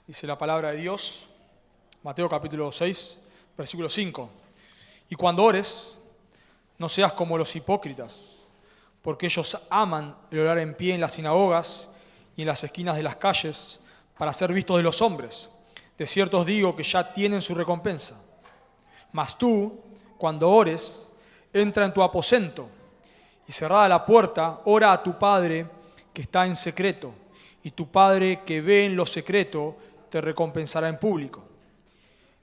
Dice la palabra de Dios, Mateo capítulo 6, versículo 5. Y cuando ores, no seas como los hipócritas, porque ellos aman el orar en pie en las sinagogas y en las esquinas de las calles para ser vistos de los hombres. De cierto os digo que ya tienen su recompensa. Mas tú, cuando ores, entra en tu aposento y cerrada la puerta, ora a tu Padre que está en secreto, y tu Padre que ve en lo secreto te recompensará en público.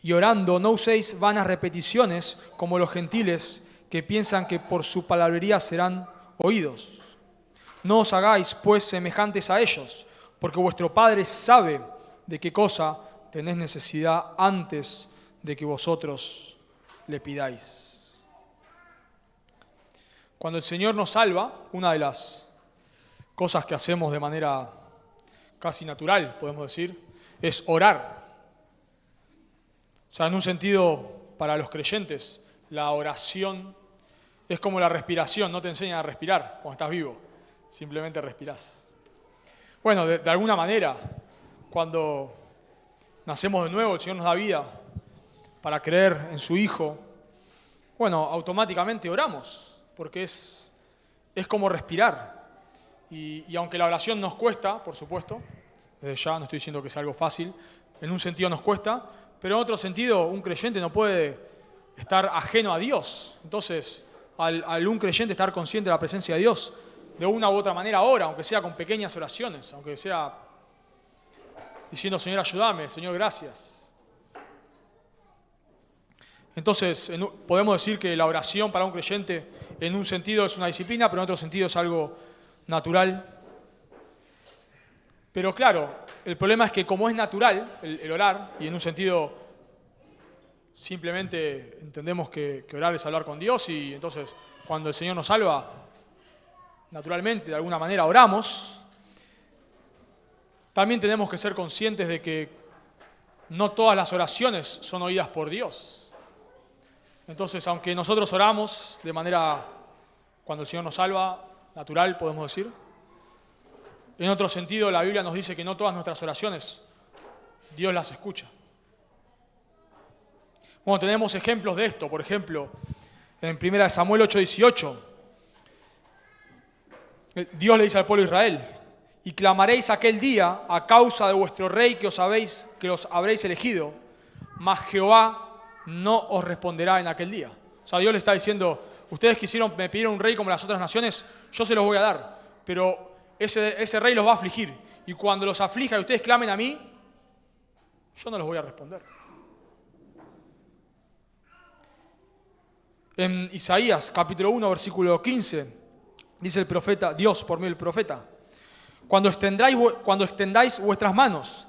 Y orando, no uséis vanas repeticiones como los gentiles que piensan que por su palabrería serán oídos. No os hagáis, pues, semejantes a ellos, porque vuestro Padre sabe de qué cosa tenéis necesidad antes de que vosotros le pidáis. Cuando el Señor nos salva, una de las cosas que hacemos de manera casi natural, podemos decir, es orar. O sea, en un sentido, para los creyentes, la oración es como la respiración, no te enseñan a respirar cuando estás vivo, simplemente respirás. Bueno, de alguna manera, cuando nacemos de nuevo, el Señor nos da vida para creer en su Hijo, bueno, automáticamente oramos, porque es como respirar. Y aunque la oración nos cuesta, por supuesto, desde ya no estoy diciendo que sea algo fácil, en un sentido nos cuesta, pero en otro sentido un creyente no puede estar ajeno a Dios. Entonces, al un creyente estar consciente de la presencia de Dios, de una u otra manera ora, aunque sea con pequeñas oraciones, aunque sea diciendo, Señor, ayúdame, Señor, gracias. Entonces, podemos decir que la oración para un creyente en un sentido es una disciplina, pero en otro sentido es algo natural. Pero claro, el problema es que como es natural el orar, y en un sentido simplemente entendemos que orar es hablar con Dios, y entonces cuando el Señor nos salva, naturalmente, de alguna manera oramos, también tenemos que ser conscientes de que no todas las oraciones son oídas por Dios. Entonces, aunque nosotros oramos de manera, cuando el Señor nos salva, natural, podemos decir, en otro sentido, la Biblia nos dice que no todas nuestras oraciones Dios las escucha. Bueno, tenemos ejemplos de esto. Por ejemplo, en 1 Samuel 8:18, Dios le dice al pueblo de Israel: y clamaréis aquel día a causa de vuestro rey que os habréis elegido, mas Jehová no os responderá en aquel día. O sea, Dios le está diciendo, ustedes me pidieron un rey como las otras naciones, yo se los voy a dar, pero ese rey los va a afligir. Y cuando los aflija y ustedes clamen a mí, yo no los voy a responder. En Isaías capítulo 1, versículo 15, dice el profeta, Dios por medio del profeta: cuando extendáis vuestras manos,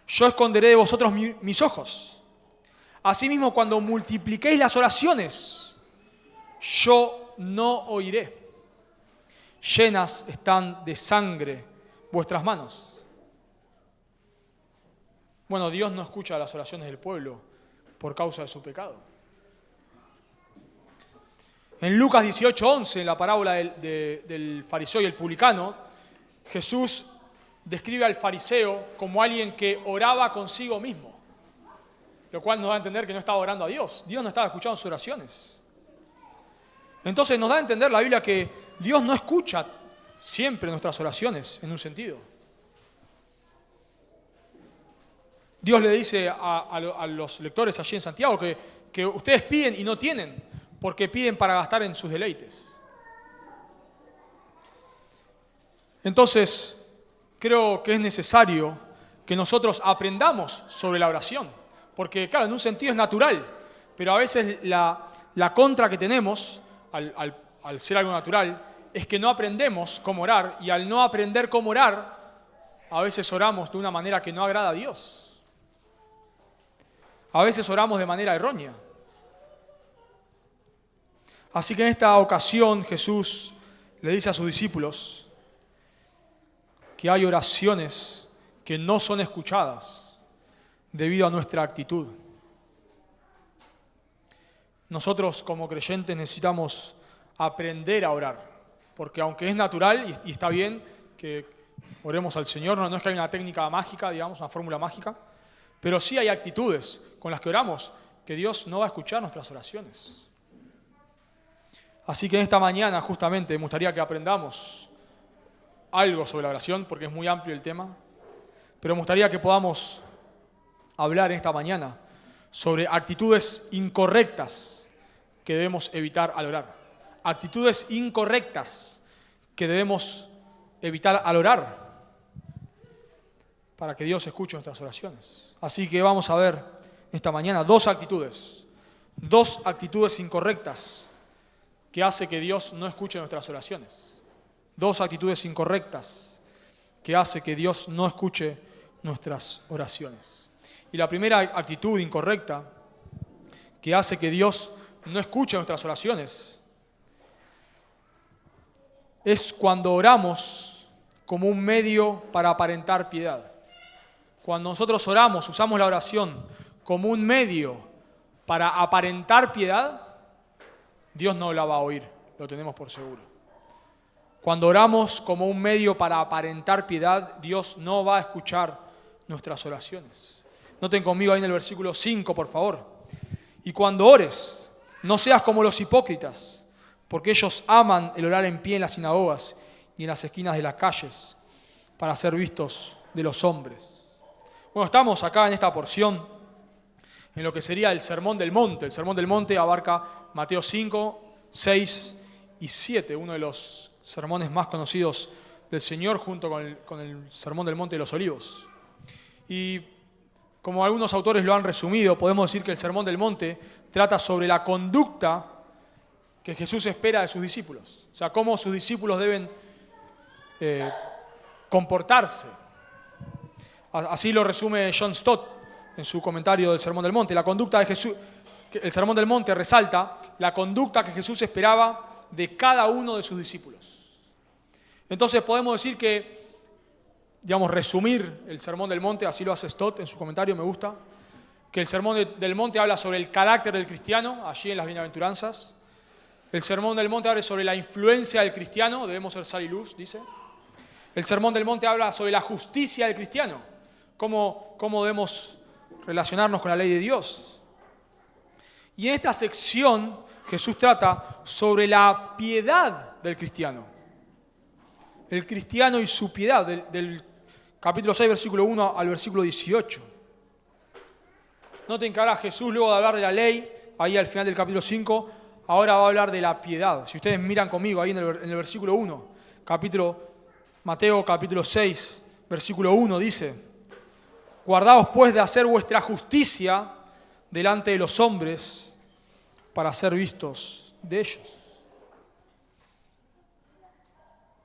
yo esconderé de vosotros mis ojos. Asimismo, cuando multipliquéis las oraciones, yo no oiré. Llenas están de sangre vuestras manos. Bueno, Dios no escucha las oraciones del pueblo por causa de su pecado. En Lucas 18:11, en la parábola del fariseo y el publicano, Jesús describe al fariseo como alguien que oraba consigo mismo, lo cual nos da a entender que no estaba orando a Dios. Dios no estaba escuchando sus oraciones. Entonces nos da a entender la Biblia que Dios no escucha siempre nuestras oraciones, en un sentido. Dios le dice a los lectores allí en Santiago que ustedes piden y no tienen, porque piden para gastar en sus deleites. Entonces, creo que es necesario que nosotros aprendamos sobre la oración, porque claro, en un sentido es natural, pero a veces la contra que tenemos al ser algo natural es que no aprendemos cómo orar, y al no aprender cómo orar, a veces oramos de una manera que no agrada a Dios. A veces oramos de manera errónea. Así que en esta ocasión Jesús le dice a sus discípulos que hay oraciones que no son escuchadas debido a nuestra actitud. Nosotros como creyentes necesitamos aprender a orar, porque aunque es natural y está bien que oremos al Señor, no es que haya una técnica mágica, digamos, una fórmula mágica, Pero sí hay actitudes con las que oramos que Dios no va a escuchar nuestras oraciones. Así que en esta mañana justamente me gustaría que aprendamos algo sobre la oración, porque es muy amplio el tema, pero me gustaría que podamos hablar en esta mañana sobre actitudes incorrectas que debemos evitar al orar. Actitudes incorrectas que debemos evitar al orar para que Dios escuche nuestras oraciones. Así que vamos a ver esta mañana dos actitudes incorrectas que hace que Dios no escuche nuestras oraciones. Dos actitudes incorrectas que hace que Dios no escuche nuestras oraciones. Y la primera actitud incorrecta que hace que Dios no escuche nuestras oraciones es cuando oramos como un medio para aparentar piedad. Cuando nosotros oramos, usamos la oración como un medio para aparentar piedad, Dios no la va a oír, lo tenemos por seguro. Cuando oramos como un medio para aparentar piedad, Dios no va a escuchar nuestras oraciones. Noten conmigo ahí en el versículo 5, por favor. Y cuando ores, no seas como los hipócritas, porque ellos aman el orar en pie en las sinagogas y en las esquinas de las calles para ser vistos de los hombres. Bueno, estamos acá en esta porción, en lo que sería el Sermón del Monte. El Sermón del Monte abarca Mateo 5, 6 y 7, uno de los sermones más conocidos del Señor junto con el Sermón del Monte de los Olivos. Y como algunos autores lo han resumido, podemos decir que el Sermón del Monte trata sobre la conducta que Jesús espera de sus discípulos. O sea, cómo sus discípulos deben comportarse. Así lo resume John Stott en su comentario del Sermón del Monte. La conducta de Jesús, el Sermón del Monte resalta la conducta que Jesús esperaba de cada uno de sus discípulos. Entonces podemos decir que, resumir el Sermón del Monte, así lo hace Stott en su comentario, me gusta, que el Sermón del Monte habla sobre el carácter del cristiano, allí en las bienaventuranzas. El Sermón del Monte habla sobre la influencia del cristiano, debemos ser sal y luz, dice. El Sermón del Monte habla sobre la justicia del cristiano, cómo debemos relacionarnos con la ley de Dios. Y en esta sección Jesús trata sobre la piedad del cristiano. El cristiano y su piedad, del capítulo 6, versículo 1 al versículo 18. Noten que ahora Jesús, luego de hablar de la ley, ahí al final del capítulo 5, ahora va a hablar de la piedad. Si ustedes miran conmigo ahí en el versículo 1, Mateo capítulo 6, versículo 1 dice: guardaos pues de hacer vuestra justicia delante de los hombres para ser vistos de ellos.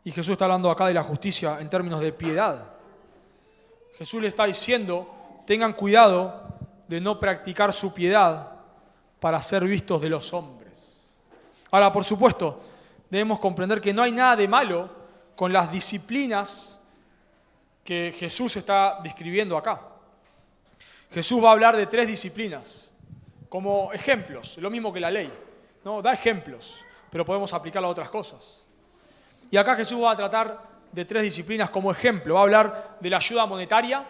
Y Jesús está hablando acá de la justicia en términos de piedad. Jesús le está diciendo, tengan cuidado de no practicar su piedad para ser vistos de los hombres. Ahora, por supuesto, debemos comprender que no hay nada de malo con las disciplinas que Jesús está describiendo acá. Jesús va a hablar de 3 disciplinas como ejemplos, lo mismo que la ley, ¿no? Da ejemplos, pero podemos aplicarlo a otras cosas. Y acá Jesús va a tratar de 3 disciplinas como ejemplo. Va a hablar de la ayuda monetaria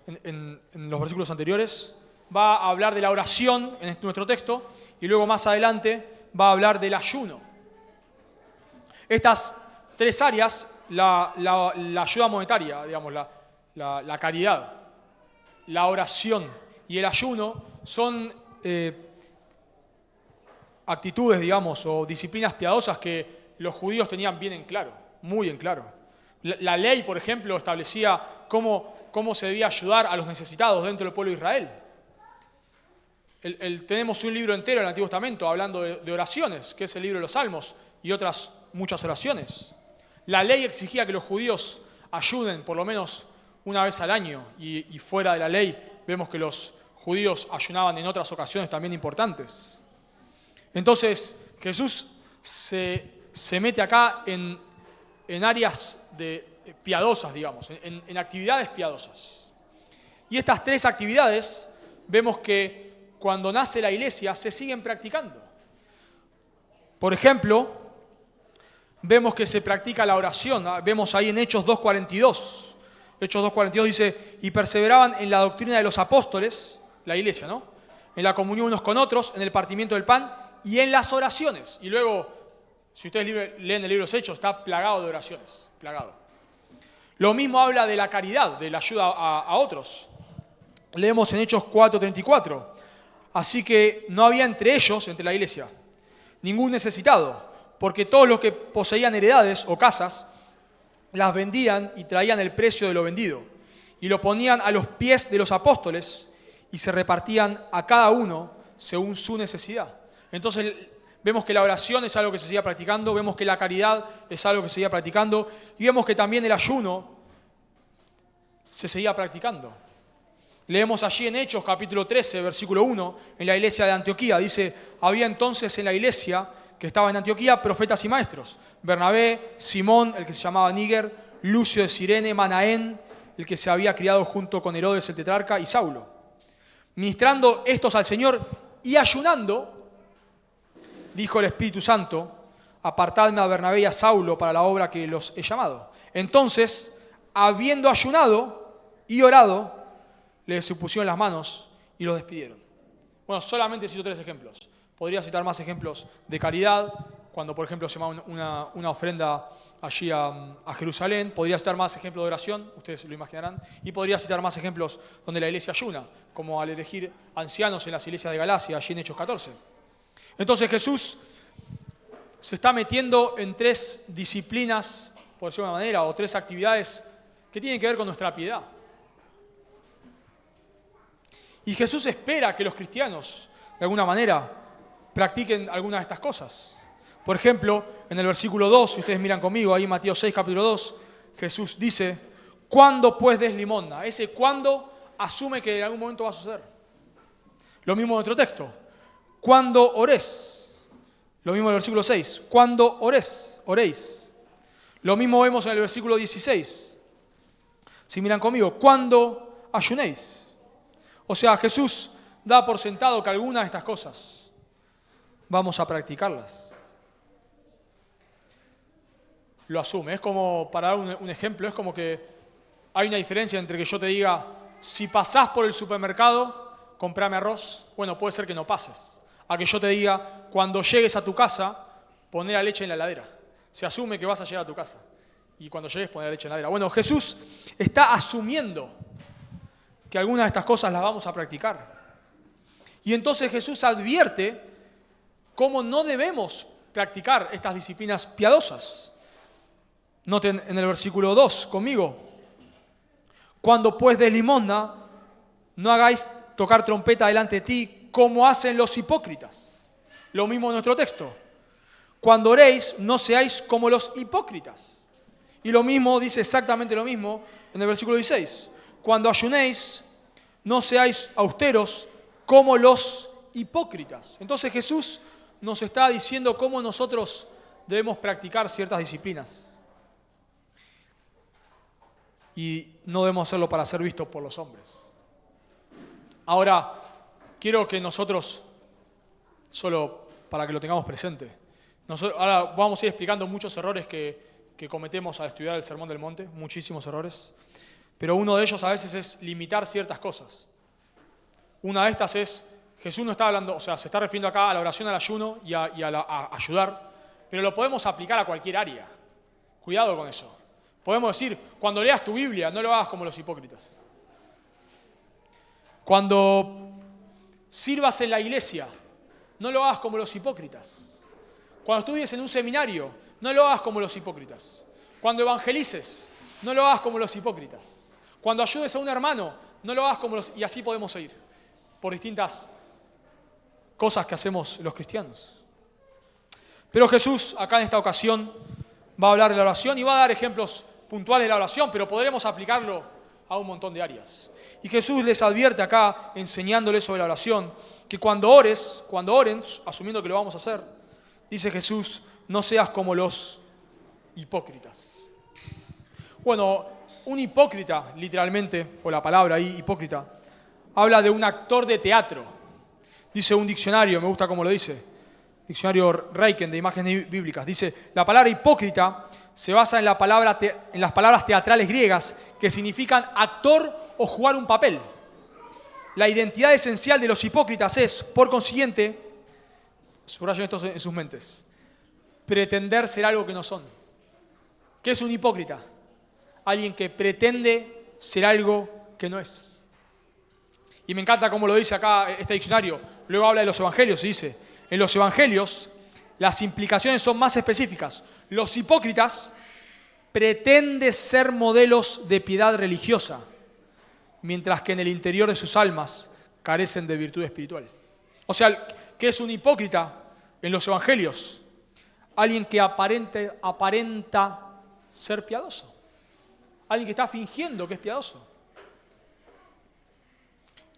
en los versículos anteriores. Va a hablar de la oración en nuestro texto. Y luego más adelante va a hablar del ayuno. Estas 3 áreas, la ayuda monetaria, la caridad, la oración y el ayuno, son actitudes, o disciplinas piadosas que los judíos tenían bien en claro, muy en claro. La ley, por ejemplo, establecía cómo se debía ayudar a los necesitados dentro del pueblo de Israel. Tenemos un libro entero en el Antiguo Testamento hablando de oraciones, que es el libro de los Salmos, y otras muchas oraciones. La ley exigía que los judíos ayuden por lo menos una vez al año, y fuera de la ley vemos que los judíos ayunaban en otras ocasiones también importantes. Entonces, Jesús se mete acá en áreas piadosas, en actividades piadosas. Y estas 3 actividades vemos que cuando nace la iglesia se siguen practicando. Por ejemplo, vemos que se practica la oración. Vemos ahí en Hechos 2:42. Hechos 2:42 dice, y perseveraban en la doctrina de los apóstoles, la iglesia, ¿no? En la comunión unos con otros, en el partimiento del pan y en las oraciones. Y luego, si ustedes leen el libro de los Hechos, está plagado de oraciones, plagado. Lo mismo habla de la caridad, de la ayuda a otros. Leemos en Hechos 4:34. Así que no había entre ellos, entre la iglesia, ningún necesitado, porque todos los que poseían heredades o casas, las vendían y traían el precio de lo vendido, y lo ponían a los pies de los apóstoles, y se repartían a cada uno según su necesidad. Entonces vemos que la oración es algo que se seguía practicando, vemos que la caridad es algo que se seguía practicando, y vemos que también el ayuno se seguía practicando. Leemos allí en Hechos capítulo 13, versículo 1, en la iglesia de Antioquía, dice, había entonces en la iglesia que estaba en Antioquía profetas y maestros, Bernabé, Simón, el que se llamaba Níger, Lucio de Cirene, Manaén, el que se había criado junto con Herodes el tetrarca, y Saulo. Ministrando estos al Señor y ayunando, dijo el Espíritu Santo, apartadme a Bernabé y a Saulo para la obra que los he llamado. Entonces, habiendo ayunado y orado, les supusieron las manos y los despidieron. Bueno, solamente cito 3 ejemplos. Podría citar más ejemplos de caridad, cuando por ejemplo se llama una ofrenda allí a Jerusalén. Podría citar más ejemplos de oración, ustedes lo imaginarán. Y podría citar más ejemplos donde la iglesia ayuna, como al elegir ancianos en las iglesias de Galacia, allí en Hechos 14. Entonces Jesús se está metiendo en 3 disciplinas, por decirlo de una manera, o 3 actividades que tienen que ver con nuestra piedad. Y Jesús espera que los cristianos, de alguna manera, practiquen algunas de estas cosas. Por ejemplo, en el versículo 2, si ustedes miran conmigo, ahí Mateo 6, capítulo 2, Jesús dice, ¿cuándo pues des limosna? Ese cuándo asume que en algún momento va a suceder. Lo mismo en otro texto. ¿Cuándo ores? Lo mismo en el versículo 6. ¿Cuándo oréis? Lo mismo vemos en el versículo 16. Si miran conmigo, ¿cuándo ayunéis? O sea, Jesús da por sentado que algunas de estas cosas vamos a practicarlas. Lo asume. Es como, para dar un ejemplo, es como que hay una diferencia entre que yo te diga, si pasás por el supermercado, comprame arroz. Bueno, puede ser que no pases. A que yo te diga, cuando llegues a tu casa, poné la leche en la heladera. Se asume que vas a llegar a tu casa. Y cuando llegues, poné la leche en la heladera. Bueno, Jesús está asumiendo que algunas de estas cosas las vamos a practicar. Y entonces Jesús advierte cómo no debemos practicar estas disciplinas piadosas. Noten en el versículo 2 conmigo. Cuando pues des limosna, no hagáis tocar trompeta delante de ti como hacen los hipócritas. Lo mismo en nuestro texto. Cuando oréis, no seáis como los hipócritas. Y lo mismo, dice exactamente lo mismo en el versículo 16. Cuando ayunéis, no seáis austeros como los hipócritas. Entonces Jesús nos está diciendo cómo nosotros debemos practicar ciertas disciplinas. Y no debemos hacerlo para ser vistos por los hombres. Ahora, quiero que nosotros, solo para que lo tengamos presente, ahora vamos a ir explicando muchos errores que cometemos al estudiar el Sermón del Monte, muchísimos errores. Pero uno de ellos a veces es limitar ciertas cosas. Una de estas es, Jesús no está hablando, o sea, se está refiriendo acá a la oración, al ayuno y a ayudar, pero lo podemos aplicar a cualquier área. Cuidado con eso. Podemos decir, cuando leas tu Biblia, no lo hagas como los hipócritas. Cuando sirvas en la iglesia, no lo hagas como los hipócritas. Cuando estudies en un seminario, no lo hagas como los hipócritas. Cuando evangelices, no lo hagas como los hipócritas. Cuando ayudes a un hermano, no lo hagas como los... Y así podemos seguir por distintas cosas que hacemos los cristianos. Pero Jesús, acá en esta ocasión, va a hablar de la oración y va a dar ejemplos puntuales de la oración, pero podremos aplicarlo a un montón de áreas. Y Jesús les advierte acá, enseñándoles sobre la oración, que cuando oren, asumiendo que lo vamos a hacer, dice Jesús, no seas como los hipócritas. Bueno, un hipócrita, literalmente, o la palabra ahí, hipócrita, habla de un actor de teatro. Dice un diccionario, me gusta cómo lo dice, diccionario Reiken de imágenes bíblicas, dice, la palabra hipócrita se basa en las palabras teatrales griegas que significan actor o jugar un papel. La identidad esencial de los hipócritas es, por consiguiente, subrayen esto en sus mentes, pretender ser algo que no son. ¿Qué es un hipócrita? Alguien que pretende ser algo que no es. Y me encanta cómo lo dice acá este diccionario. Luego habla de los evangelios y dice, en los evangelios las implicaciones son más específicas. Los hipócritas pretenden ser modelos de piedad religiosa, mientras que en el interior de sus almas carecen de virtud espiritual. O sea, ¿qué es un hipócrita en los evangelios? Alguien que aparenta ser piadoso. Alguien que está fingiendo que es piadoso.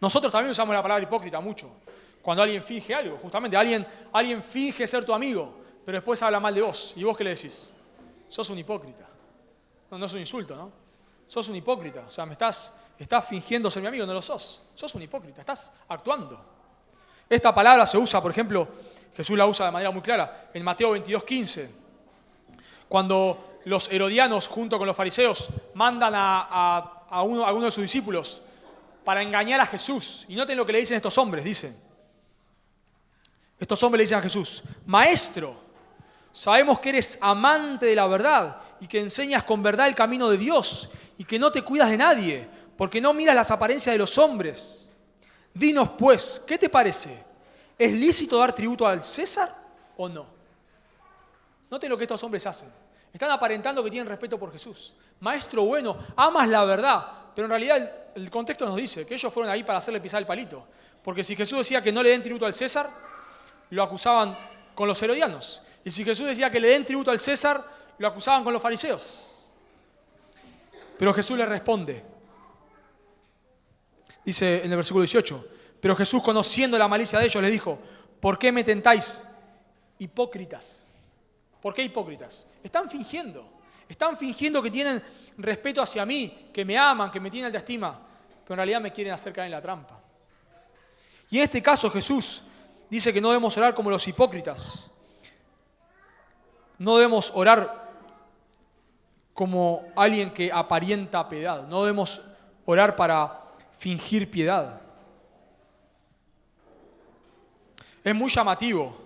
Nosotros también usamos la palabra hipócrita mucho. Cuando alguien finge algo, justamente alguien finge ser tu amigo, pero después habla mal de vos. ¿Y vos qué le decís? Sos un hipócrita. No es un insulto, ¿no? Sos un hipócrita. O sea, estás fingiendo ser mi amigo, no lo sos. Sos un hipócrita, estás actuando. Esta palabra se usa, por ejemplo, Jesús la usa de manera muy clara, en Mateo 22:15. Cuando los herodianos, junto con los fariseos, mandan a uno de sus discípulos para engañar a Jesús. Y noten lo que le dicen estos hombres, dicen. Estos hombres le dicen a Jesús, Maestro, sabemos que eres amante de la verdad y que enseñas con verdad el camino de Dios y que no te cuidas de nadie, porque no miras las apariencias de los hombres. Dinos pues, ¿qué te parece? ¿Es lícito dar tributo al César o no? Noten lo que estos hombres hacen. Están aparentando que tienen respeto por Jesús. Maestro bueno, amas la verdad, pero en realidad el contexto nos dice que ellos fueron ahí para hacerle pisar el palito. Porque si Jesús decía que no le den tributo al César, lo acusaban con los herodianos. Y si Jesús decía que le den tributo al César, lo acusaban con los fariseos. Pero Jesús les responde. Dice en el versículo 18, pero Jesús, conociendo la malicia de ellos, les dijo, ¿por qué me tentáis, hipócritas? ¿Por qué hipócritas? Están fingiendo que tienen respeto hacia mí, que me aman, que me tienen alta estima, pero en realidad me quieren hacer caer en la trampa. Y en este caso Jesús dice que no debemos orar como los hipócritas. No debemos orar como alguien que aparenta piedad. No debemos orar para fingir piedad. Es muy llamativo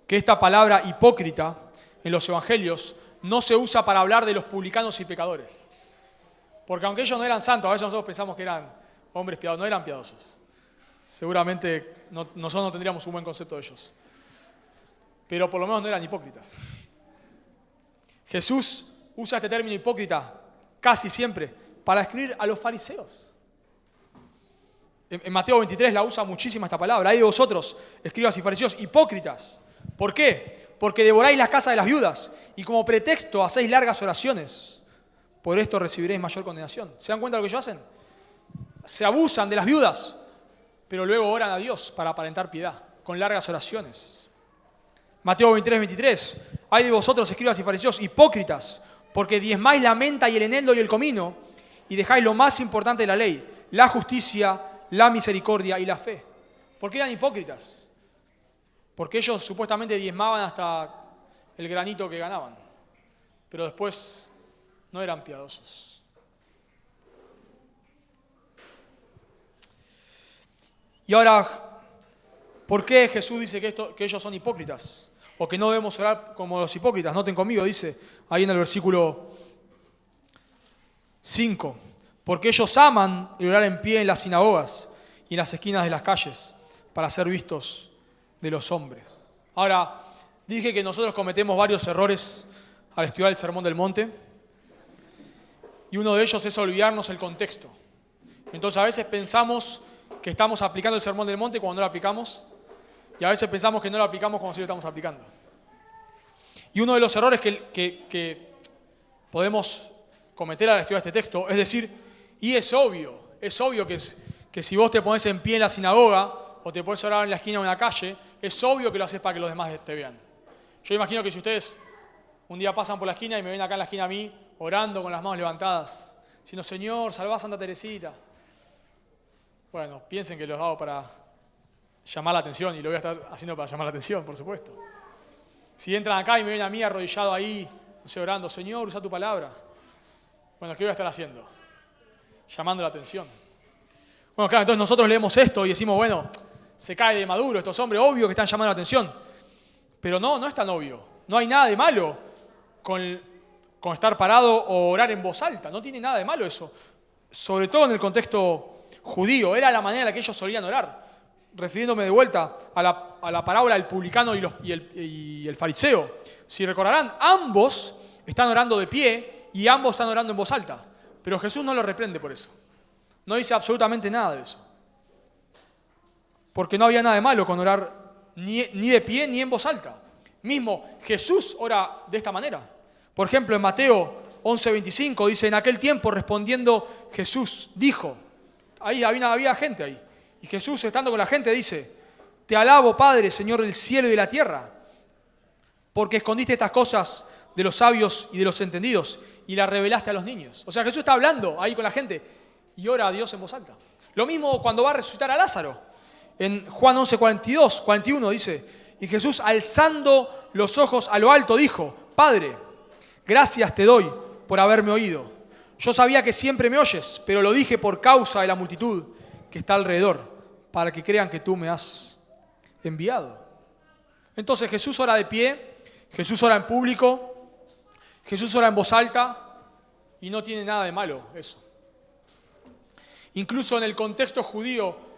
que esta palabra hipócrita en los evangelios no se usa para hablar de los publicanos y pecadores. Porque aunque ellos no eran santos, a veces nosotros pensamos que eran hombres piadosos, no eran piadosos. Seguramente nosotros no tendríamos un buen concepto de ellos. Pero por lo menos no eran hipócritas. Jesús usa este término hipócrita casi siempre para escribir a los fariseos. En Mateo 23 la usa muchísimo esta palabra. Hay de vosotros, escribas y fariseos, hipócritas. ¿Por qué? Porque devoráis las casas de las viudas y como pretexto hacéis largas oraciones. Por esto recibiréis mayor condenación. ¿Se dan cuenta de lo que ellos hacen? Se abusan de las viudas, pero luego oran a Dios para aparentar piedad, con largas oraciones. Mateo 23:23. Hay de vosotros, escribas y fariseos, hipócritas, porque diezmáis la menta y el eneldo y el comino, y dejáis lo más importante de la ley, la justicia, la misericordia y la fe. ¿Por qué eran hipócritas? Porque ellos supuestamente diezmaban hasta el granito que ganaban, pero después no eran piadosos. Y ahora, ¿por qué Jesús dice que ellos son hipócritas? O que no debemos orar como los hipócritas. Noten conmigo, dice ahí en el versículo 5. Porque ellos aman el orar en pie en las sinagogas y en las esquinas de las calles para ser vistos de los hombres. Ahora, dije que nosotros cometemos varios errores al estudiar el Sermón del Monte. Y uno de ellos es olvidarnos el contexto. Entonces a veces pensamos que estamos aplicando el Sermón del Monte cuando no lo aplicamos. Y a veces pensamos que no lo aplicamos como si lo estamos aplicando. Y uno de los errores que podemos cometer al estudiar este texto es decir, y es obvio que si vos te pones en pie en la sinagoga o te pones a orar en la esquina de una calle, es obvio que lo haces para que los demás te vean. Yo imagino que si ustedes un día pasan por la esquina y me ven acá en la esquina a mí, orando con las manos levantadas, diciendo, Señor, salvá a Santa Teresita. Bueno, piensen que los hago para llamar la atención, y lo voy a estar haciendo para llamar la atención, por supuesto. Si entran acá y me ven a mí arrodillado ahí, no sé, orando, Señor, usa tu palabra. Bueno, ¿qué voy a estar haciendo? Llamando la atención. Bueno, claro, entonces nosotros leemos esto y decimos, bueno, se cae de maduro estos hombres, obvio que están llamando la atención. Pero no es tan obvio. No hay nada de malo con estar parado o orar en voz alta. No tiene nada de malo eso. Sobre todo en el contexto judío. Era la manera en la que ellos solían orar. Refiriéndome de vuelta a la parábola del publicano y el fariseo. Si recordarán, ambos están orando de pie y ambos están orando en voz alta. Pero Jesús no lo reprende por eso. No dice absolutamente nada de eso. Porque no había nada de malo con orar ni de pie ni en voz alta. Mismo Jesús ora de esta manera. Por ejemplo, en Mateo 11:25 dice, en aquel tiempo respondiendo Jesús dijo, ahí había gente ahí. Y Jesús, estando con la gente, dice, te alabo, Padre, Señor del cielo y de la tierra, porque escondiste estas cosas de los sabios y de los entendidos y las revelaste a los niños. O sea, Jesús está hablando ahí con la gente y ora a Dios en voz alta. Lo mismo cuando va a resucitar a Lázaro. En Juan 11:41 dice, y Jesús alzando los ojos a lo alto dijo, Padre, gracias te doy por haberme oído. Yo sabía que siempre me oyes, pero lo dije por causa de la multitud que está alrededor, para que crean que tú me has enviado. Entonces Jesús ora de pie, Jesús ora en público, Jesús ora en voz alta, y no tiene nada de malo eso. Incluso en el contexto judío,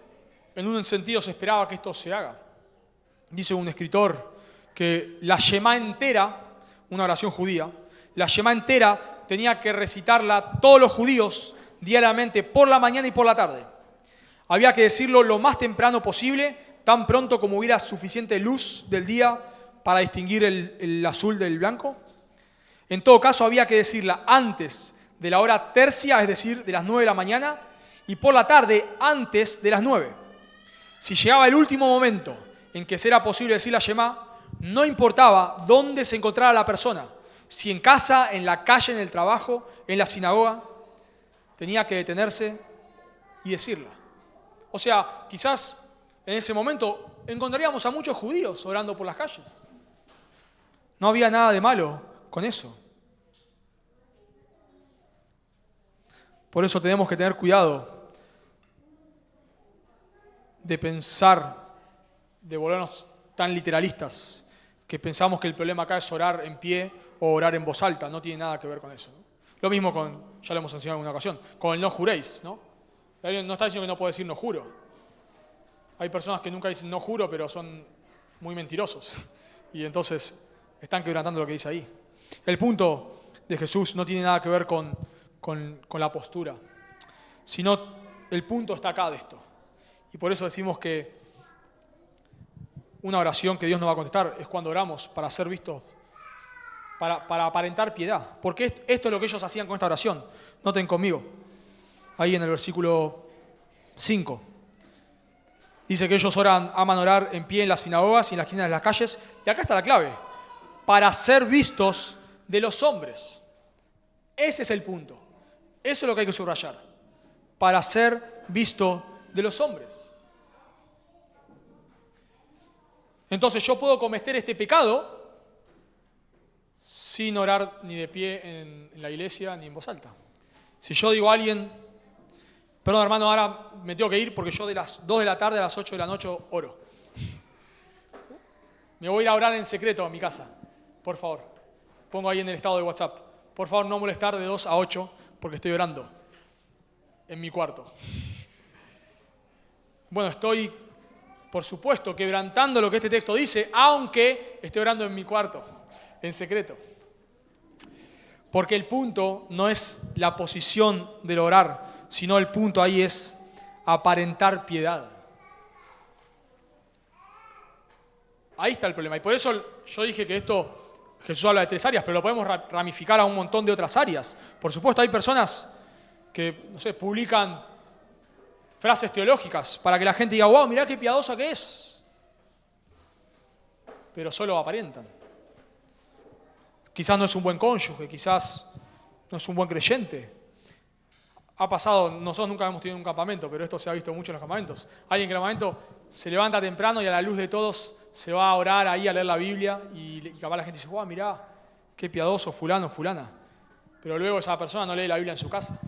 en un sentido se esperaba que esto se haga. Dice un escritor que la Shemá entera, una oración judía, la Shemá entera tenía que recitarla todos los judíos diariamente por la mañana y por la tarde. Había que decirlo lo más temprano posible, tan pronto como hubiera suficiente luz del día para distinguir el azul del blanco. En todo caso, había que decirla antes de la hora tercia, es decir, de las 9 de la mañana, y por la tarde antes de las 9. Si llegaba el último momento en que será posible decir la Shemá, no importaba dónde se encontrara la persona, si en casa, en la calle, en el trabajo, en la sinagoga, tenía que detenerse y decirla. O sea, quizás en ese momento encontraríamos a muchos judíos orando por las calles. No había nada de malo con eso. Por eso tenemos que tener cuidado de pensar, de volvernos tan literalistas, que pensamos que el problema acá es orar en pie o orar en voz alta. No tiene nada que ver con eso, ¿no? Lo mismo con, ya lo hemos enseñado en una ocasión, con el no juréis, ¿no? No está diciendo que no puede decir no juro. Hay personas que nunca dicen no juro, pero son muy mentirosos. Y entonces están quebrantando lo que dice ahí. El punto de Jesús no tiene nada que ver con la postura, sino el punto está acá de esto. Y por eso decimos que una oración que Dios nos va a contestar es cuando oramos para ser vistos, para aparentar piedad. Porque esto es lo que ellos hacían con esta oración. Noten conmigo, ahí en el versículo 5. Dice que ellos aman orar en pie en las sinagogas y en las esquinas de las calles. Y acá está la clave. Para ser vistos de los hombres. Ese es el punto. Eso es lo que hay que subrayar. Para ser visto de los hombres. Entonces yo puedo cometer este pecado sin orar ni de pie en la iglesia ni en voz alta. Si yo digo a alguien, perdón hermano, ahora me tengo que ir porque yo de las 2 de la tarde a las 8 de la noche oro. Me voy a ir a orar en secreto a mi casa. Por favor, pongo ahí en el estado de WhatsApp. Por favor, no molestar de 2 a 8 porque estoy orando en mi cuarto. Bueno, estoy, por supuesto, quebrantando lo que este texto dice, aunque estoy orando en mi cuarto, en secreto. Porque el punto no es la posición del orar, sino el punto ahí es aparentar piedad. Ahí está el problema. Y por eso yo dije que esto, Jesús habla de 3 áreas, pero lo podemos ramificar a un montón de otras áreas. Por supuesto, hay personas que, no sé, publican frases teológicas para que la gente diga, wow, mirá qué piadosa que es. Pero solo aparentan. Quizás no es un buen cónyuge, quizás no es un buen creyente. Ha pasado, nosotros nunca hemos tenido un campamento, pero esto se ha visto mucho en los campamentos. Alguien que en el campamento se levanta temprano y a la luz de todos se va a orar ahí, a leer la Biblia, y capaz la gente dice, wow, mirá, qué piadoso fulano, fulana. Pero luego esa persona no lee la Biblia en su casa.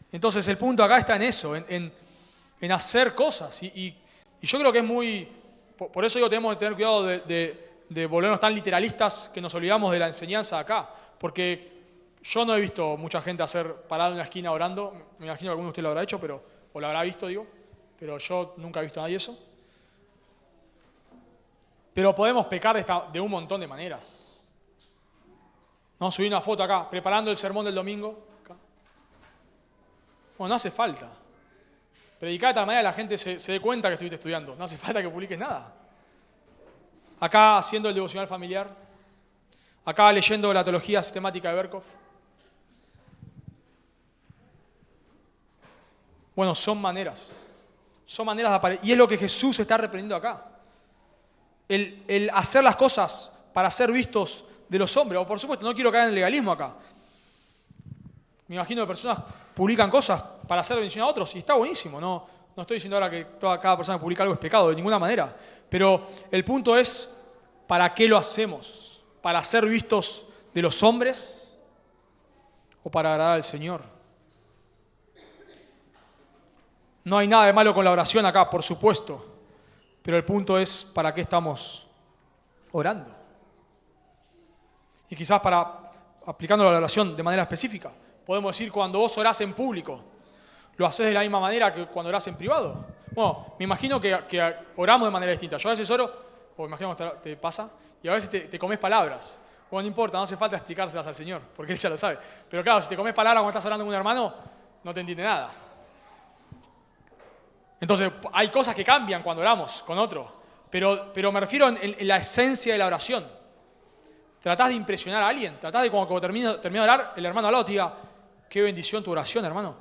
Entonces el punto acá está en eso, en hacer cosas. Y yo creo que es muy... Por eso digo, tenemos que tener cuidado de volvernos tan literalistas que nos olvidamos de la enseñanza acá. Porque yo no he visto mucha gente parado en una esquina orando. Me imagino que alguno de ustedes lo habrá hecho, o lo habrá visto, digo. Pero yo nunca he visto a nadie eso. Pero podemos pecar de un montón de maneras. No, subí una foto acá, preparando el sermón del domingo. Acá. Bueno, no hace falta. Predicar de tal manera que la gente se dé cuenta que estuviste estudiando. No hace falta que publiques nada. Acá haciendo el devocional familiar. Acá leyendo la teología sistemática de Berkov. Bueno, son maneras. Son maneras de aparecer. Y es lo que Jesús está reprendiendo acá. El hacer las cosas para ser vistos de los hombres. O por supuesto, no quiero caer en el legalismo acá. Me imagino que personas publican cosas para hacer bendición a otros y está buenísimo. No estoy diciendo ahora que cada persona que publica algo es pecado, de ninguna manera. Pero el punto es, ¿para qué lo hacemos? ¿Para ser vistos de los hombres o para agradar al Señor? No hay nada de malo con la oración acá, por supuesto. Pero el punto es, ¿para qué estamos orando? Y quizás aplicando la oración de manera específica. Podemos decir, cuando vos orás en público, ¿lo hacés de la misma manera que cuando orás en privado? Bueno, me imagino que oramos de manera distinta. Yo a veces oro, o imagino que te pasa, y a veces te comes palabras. Bueno, no importa, no hace falta explicárselas al Señor, porque Él ya lo sabe. Pero claro, si te comes palabras cuando estás orando con un hermano, no te entiende nada. Entonces, hay cosas que cambian cuando oramos con otro, pero me refiero en la esencia de la oración. Tratás de impresionar a alguien, tratás de cuando termina de orar, el hermano al lado te diga, qué bendición tu oración, hermano.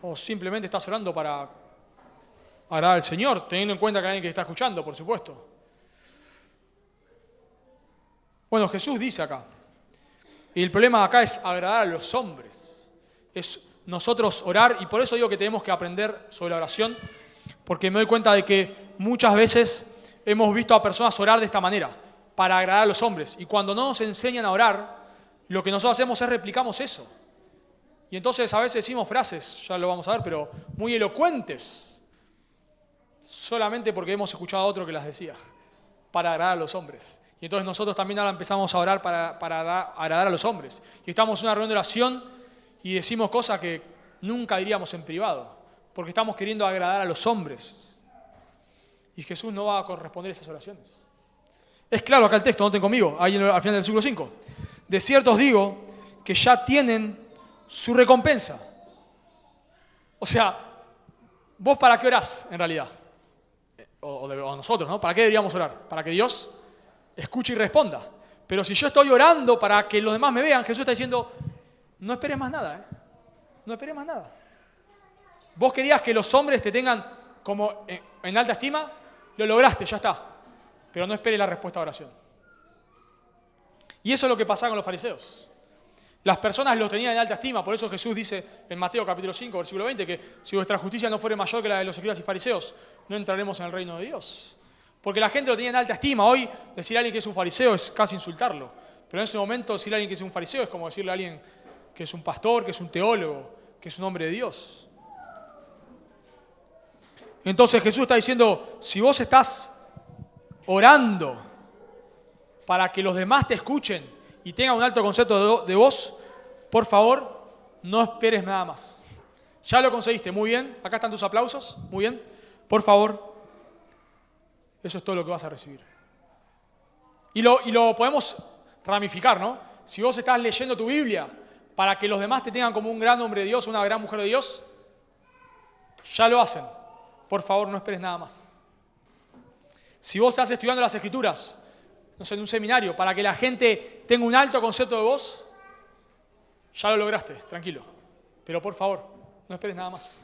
O simplemente estás orando para agradar al Señor, teniendo en cuenta que hay alguien que está escuchando, por supuesto. Bueno, Jesús dice acá, y el problema acá es agradar a los hombres. Es nosotros orar, y por eso digo que tenemos que aprender sobre la oración, porque me doy cuenta de que muchas veces hemos visto a personas orar de esta manera, para agradar a los hombres. Y cuando no nos enseñan a orar, lo que nosotros hacemos es replicamos eso. Y entonces a veces decimos frases, ya lo vamos a ver, pero muy elocuentes, solamente porque hemos escuchado a otro que las decía, para agradar a los hombres. Y entonces nosotros también ahora empezamos a orar para agradar a los hombres. Y estamos en una reunión de oración y decimos cosas que nunca diríamos en privado, porque estamos queriendo agradar a los hombres. Y Jesús no va a corresponder esas oraciones. Es claro acá el texto, noten conmigo, ahí al final del versículo 5. De cierto os digo que ya tienen su recompensa. O sea, ¿vos para qué orás en realidad? O nosotros, ¿no? ¿Para qué deberíamos orar? Para que Dios escuche y responda. Pero si yo estoy orando para que los demás me vean, Jesús está diciendo, no esperes más nada, ¿eh? No esperes más nada. Vos querías que los hombres te tengan como en alta estima, lo lograste, ya está. Pero no esperes la respuesta a oración. Y eso es lo que pasaba con los fariseos. Las personas los tenían en alta estima, por eso Jesús dice en Mateo capítulo 5, versículo 20, que si vuestra justicia no fuere mayor que la de los escribas y fariseos, no entraremos en el reino de Dios. Porque la gente lo tenía en alta estima. Hoy decir a alguien que es un fariseo es casi insultarlo. Pero en ese momento decirle a alguien que es un fariseo es como decirle a alguien que es un pastor, que es un teólogo, que es un hombre de Dios. Entonces Jesús está diciendo, si vos estás orando para que los demás te escuchen y tengan un alto concepto de vos, por favor, no esperes nada más. Ya lo conseguiste, muy bien, acá están tus aplausos, muy bien. Por favor, eso es todo lo que vas a recibir. Y lo podemos ramificar, ¿no? Si vos estás leyendo tu Biblia para que los demás te tengan como un gran hombre de Dios, una gran mujer de Dios, ya lo hacen. Por favor, no esperes nada más. Si vos estás estudiando las Escrituras, no sé, en un seminario, para que la gente tenga un alto concepto de vos, ya lo lograste, tranquilo. Pero por favor, no esperes nada más.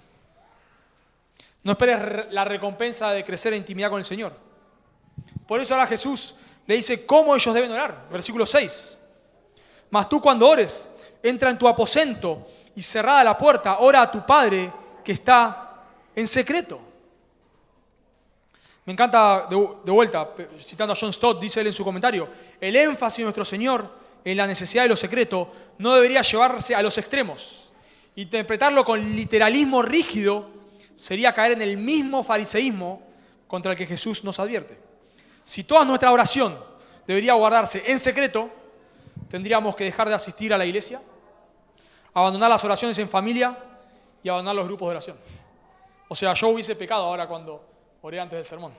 No esperes la recompensa de crecer en intimidad con el Señor. Por eso ahora Jesús le dice cómo ellos deben orar. Versículo 6. Mas tú cuando ores, entra en tu aposento y cerrada la puerta, ora a tu Padre que está en secreto. Me encanta, de vuelta, citando a John Stott, dice él en su comentario, el énfasis de nuestro Señor en la necesidad de lo secreto no debería llevarse a los extremos. Interpretarlo con literalismo rígido sería caer en el mismo fariseísmo contra el que Jesús nos advierte. Si toda nuestra oración debería guardarse en secreto, tendríamos que dejar de asistir a la iglesia, abandonar las oraciones en familia y abandonar los grupos de oración. O sea, yo hubiese pecado ahora cuando oré antes del sermón,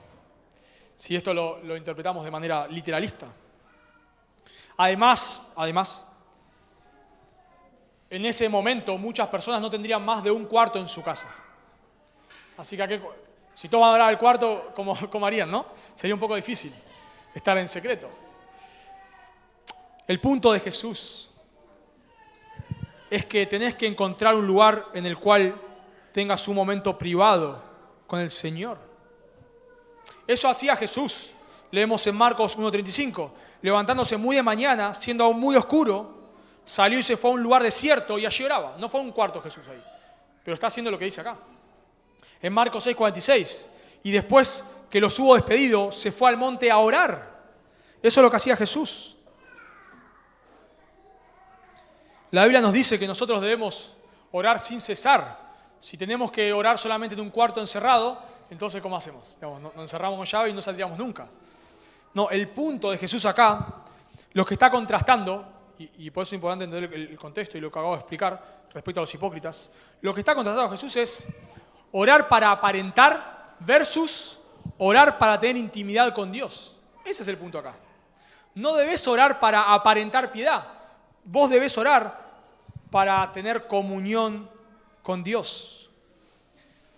si esto lo interpretamos de manera literalista. Además, en ese momento muchas personas no tendrían más de un cuarto en su casa. Así que si todos van a orar al cuarto, ¿cómo harían, no? Sería un poco difícil estar en secreto. El punto de Jesús es que tenés que encontrar un lugar en el cual tengas un momento privado con el Señor. Eso hacía Jesús. Leemos en Marcos 1:35. Levantándose muy de mañana, siendo aún muy oscuro, salió y se fue a un lugar desierto y allí oraba. No fue a un cuarto Jesús ahí, pero está haciendo lo que dice acá. En Marcos 6:46. Y después que los hubo despedido, se fue al monte a orar. Eso es lo que hacía Jesús. La Biblia nos dice que nosotros debemos orar sin cesar. Si tenemos que orar solamente en un cuarto encerrado, entonces ¿cómo hacemos? Nos encerramos con llave y no saldríamos nunca. No, el punto de Jesús acá, lo que está contrastando, y por eso es importante entender el contexto y lo que acabo de explicar respecto a los hipócritas, lo que está contrastando Jesús es orar para aparentar versus orar para tener intimidad con Dios. Ese es el punto acá. No debes orar para aparentar piedad. Vos debés orar para tener comunión con Dios.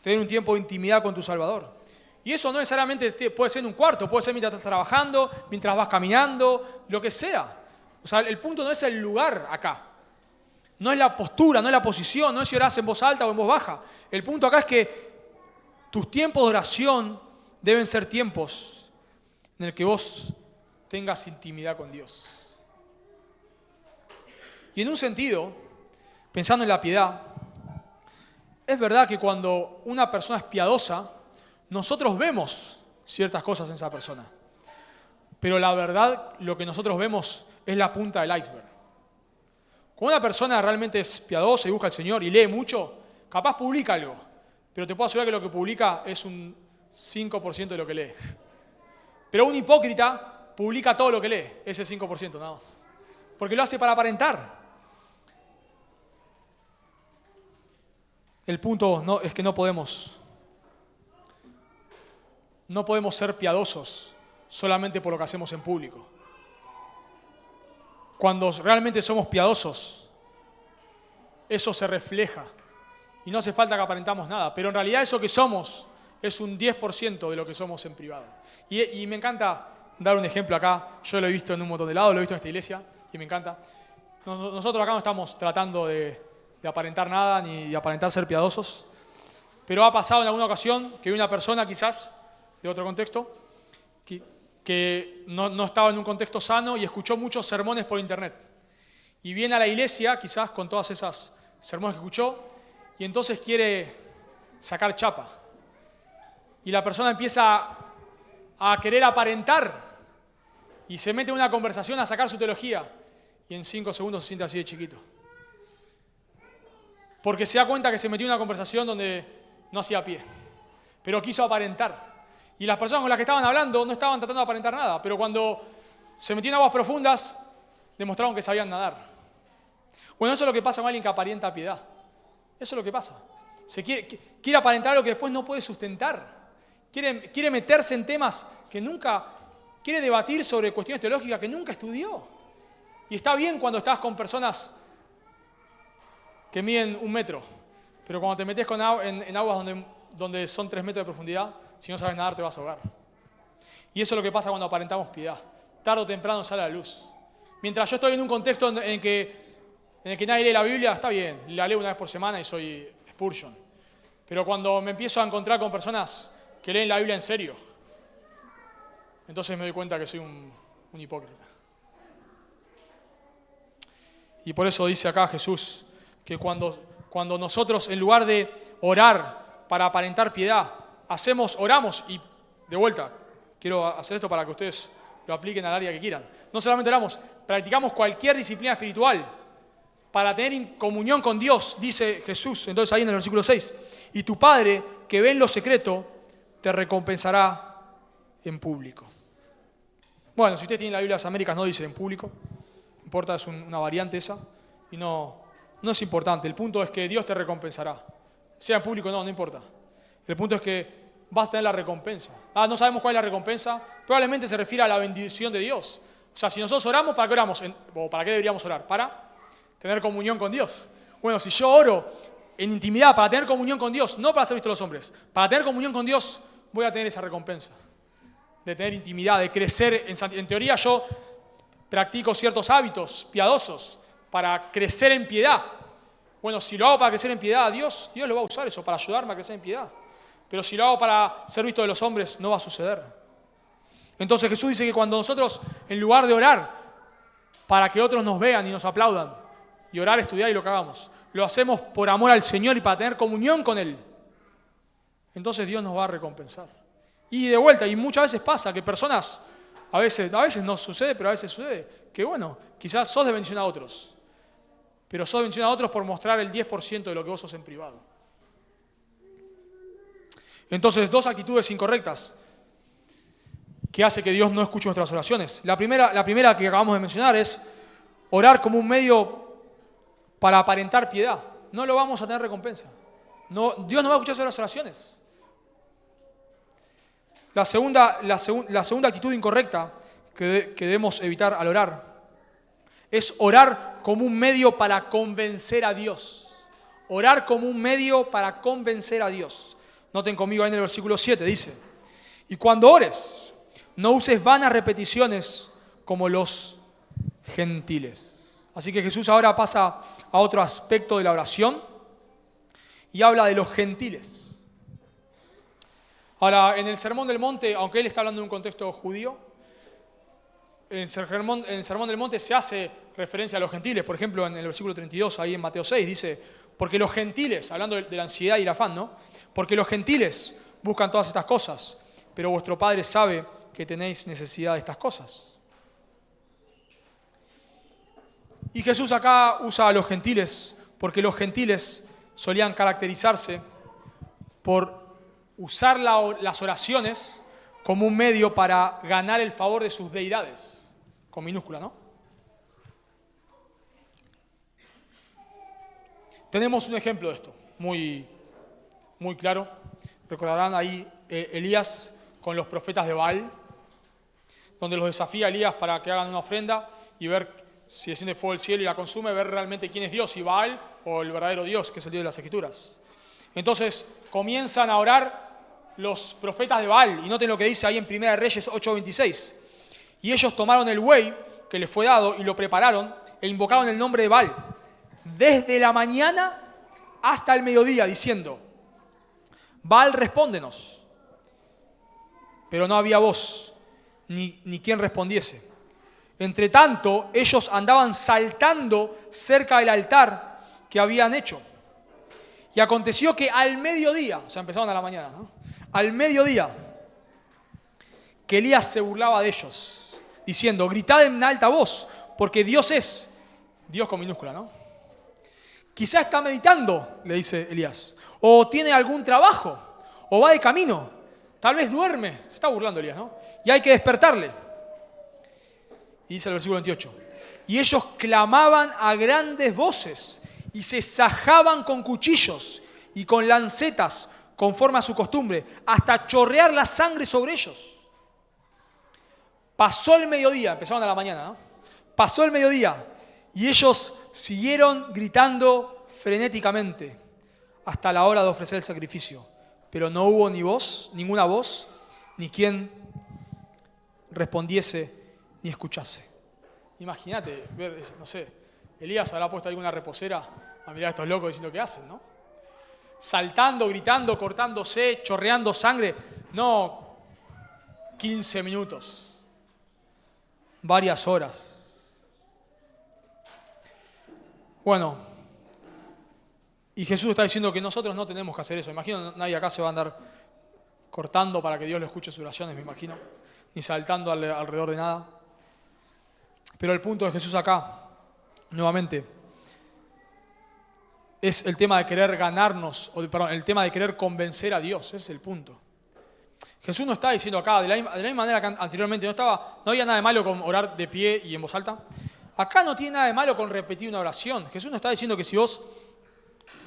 Tener un tiempo de intimidad con tu Salvador. Y eso no necesariamente puede ser en un cuarto, puede ser mientras estás trabajando, mientras vas caminando, lo que sea. O sea, el punto no es el lugar acá. No es la postura, no es la posición, no es si orás en voz alta o en voz baja. El punto acá es que tus tiempos de oración deben ser tiempos en el que vos tengas intimidad con Dios. Y en un sentido, pensando en la piedad, es verdad que cuando una persona es piadosa, nosotros vemos ciertas cosas en esa persona. Pero la verdad, lo que nosotros vemos es la punta del iceberg. Cuando una persona realmente es piadosa y busca al Señor y lee mucho, capaz publica algo, pero te puedo asegurar que lo que publica es un 5% de lo que lee. Pero un hipócrita publica todo lo que lee, ese 5% nada más. Porque lo hace para aparentar. El punto es que no podemos ser piadosos solamente por lo que hacemos en público. Cuando realmente somos piadosos, eso se refleja y no hace falta que aparentamos nada, pero en realidad eso que somos es un 10% de lo que somos en privado. Y me encanta dar un ejemplo acá, yo lo he visto en un montón de lados, lo he visto en esta iglesia y me encanta. Nosotros acá no estamos tratando de aparentar nada ni de aparentar ser piadosos, pero ha pasado en alguna ocasión que una persona quizás de otro contexto que no estaba en un contexto sano y escuchó muchos sermones por internet y viene a la iglesia quizás con todas esas sermones que escuchó y entonces quiere sacar chapa y la persona empieza a querer aparentar y se mete en una conversación a sacar su teología y en 5 segundos se siente así de chiquito. Porque se da cuenta que se metió en una conversación donde no hacía pie, pero quiso aparentar. Y las personas con las que estaban hablando no estaban tratando de aparentar nada, pero cuando se metió en aguas profundas, demostraron que sabían nadar. Bueno, eso es lo que pasa con alguien que aparenta piedad. Eso es lo que pasa. Quiere aparentar algo que después no puede sustentar. Quiere meterse en temas que nunca... Quiere debatir sobre cuestiones teológicas que nunca estudió. Y está bien cuando estás con personas que miden 1 metro, pero cuando te metes en aguas donde son 3 metros de profundidad, si no sabes nadar te vas a ahogar. Y eso es lo que pasa cuando aparentamos piedad. Tarde o temprano sale a la luz. Mientras yo estoy en un contexto en el que nadie lee la Biblia, está bien, la leo una vez por semana y soy Spurgeon. Pero cuando me empiezo a encontrar con personas que leen la Biblia en serio, entonces me doy cuenta que soy un hipócrita. Y por eso dice acá Jesús que cuando nosotros, en lugar de orar para aparentar piedad, oramos y de vuelta, quiero hacer esto para que ustedes lo apliquen al área que quieran. No solamente oramos, practicamos cualquier disciplina espiritual para tener comunión con Dios, dice Jesús, entonces ahí en el versículo 6. Y tu Padre, que ve en lo secreto, te recompensará en público. Bueno, si ustedes tienen la Biblia de las Américas, no dice en público. No importa, es una variante esa. Y no es importante. El punto es que Dios te recompensará. Sea en público o no importa. El punto es que vas a tener la recompensa. No sabemos cuál es la recompensa. Probablemente se refiere a la bendición de Dios. O sea, si nosotros oramos, ¿para qué oramos? ¿O para qué deberíamos orar? Para tener comunión con Dios. Bueno, si yo oro en intimidad para tener comunión con Dios, no para ser visto a los hombres, para tener comunión con Dios, voy a tener esa recompensa. De tener intimidad, de crecer. En teoría yo practico ciertos hábitos piadosos para crecer en piedad. Bueno, si lo hago para crecer en piedad, Dios lo va a usar eso, para ayudarme a crecer en piedad. Pero si lo hago para ser visto de los hombres, no va a suceder. Entonces Jesús dice que cuando nosotros, en lugar de orar para que otros nos vean y nos aplaudan, y orar, estudiar y lo que hagamos, lo hacemos por amor al Señor y para tener comunión con Él, entonces Dios nos va a recompensar. Y de vuelta, y muchas veces pasa que personas, a veces no sucede, pero a veces sucede, que bueno, quizás sos de bendición a otros, pero sos de bendición a otros por mostrar el 10% de lo que vos sos en privado. Entonces, dos actitudes incorrectas que hace que Dios no escuche nuestras oraciones. La primera que acabamos de mencionar es orar como un medio para aparentar piedad. No lo vamos a tener recompensa. Dios no va a escuchar las oraciones. La segunda actitud incorrecta que debemos evitar al orar es orar como un medio para convencer a Dios. Orar como un medio para convencer a Dios. Noten conmigo ahí en el versículo 7, dice: y cuando ores, no uses vanas repeticiones como los gentiles. Así que Jesús ahora pasa a otro aspecto de la oración y habla de los gentiles. Ahora, en el Sermón del Monte, aunque él está hablando de un contexto judío, en el Sermón del Monte se hace referencia a los gentiles. Por ejemplo, en el versículo 32, ahí en Mateo 6, dice: porque los gentiles, hablando de la ansiedad y el afán, ¿no? Porque los gentiles buscan todas estas cosas, pero vuestro Padre sabe que tenéis necesidad de estas cosas. Y Jesús acá usa a los gentiles, porque los gentiles solían caracterizarse por usar las oraciones como un medio para ganar el favor de sus deidades, con minúscula, ¿no? Tenemos un ejemplo de esto, muy, muy claro. Recordarán ahí Elías con los profetas de Baal, donde los desafía Elías para que hagan una ofrenda y ver si desciende fuego del cielo y la consume, ver realmente quién es Dios, si Baal o el verdadero Dios, que es el Dios de las Escrituras. Entonces comienzan a orar los profetas de Baal, y noten lo que dice ahí en 1 Reyes 8:26. Y ellos tomaron el buey que les fue dado y lo prepararon e invocaron el nombre de Baal desde la mañana hasta el mediodía, diciendo: Baal, respóndenos. Pero no había voz, ni quien respondiese. Entre tanto, ellos andaban saltando cerca del altar que habían hecho. Y aconteció que al mediodía, o sea, empezaron a la mañana, ¿no? Al mediodía, que Elías se burlaba de ellos, diciendo: gritad en alta voz, porque Dios es, Dios con minúscula, ¿no? Quizá está meditando, le dice Elías, o tiene algún trabajo, o va de camino, tal vez duerme. Se está burlando Elías, ¿no? Y hay que despertarle. Y dice el versículo 28, y ellos clamaban a grandes voces y se sajaban con cuchillos y con lancetas conforme a su costumbre, hasta chorrear la sangre sobre ellos. Pasó el mediodía, empezaron a la mañana, ¿no? Pasó el mediodía y ellos siguieron gritando frenéticamente hasta la hora de ofrecer el sacrificio. Pero no hubo ni voz, ninguna voz, ni quien respondiese ni escuchase. Imagínate, ver, no sé, Elías habrá puesto alguna reposera a mirar a estos locos diciendo qué hacen, ¿no? Saltando, gritando, cortándose, chorreando sangre. No 15 minutos, varias horas. Bueno, y Jesús está diciendo que nosotros no tenemos que hacer eso. Imagino nadie acá se va a andar cortando para que Dios le escuche sus oraciones, me imagino, ni saltando alrededor de nada. Pero el punto de Jesús acá, nuevamente, es el tema de querer ganarnos, el tema de querer convencer a Dios, ese es el punto. Jesús no está diciendo acá, de la misma manera que anteriormente no había nada de malo con orar de pie y en voz alta. Acá no tiene nada de malo con repetir una oración. Jesús no está diciendo que si vos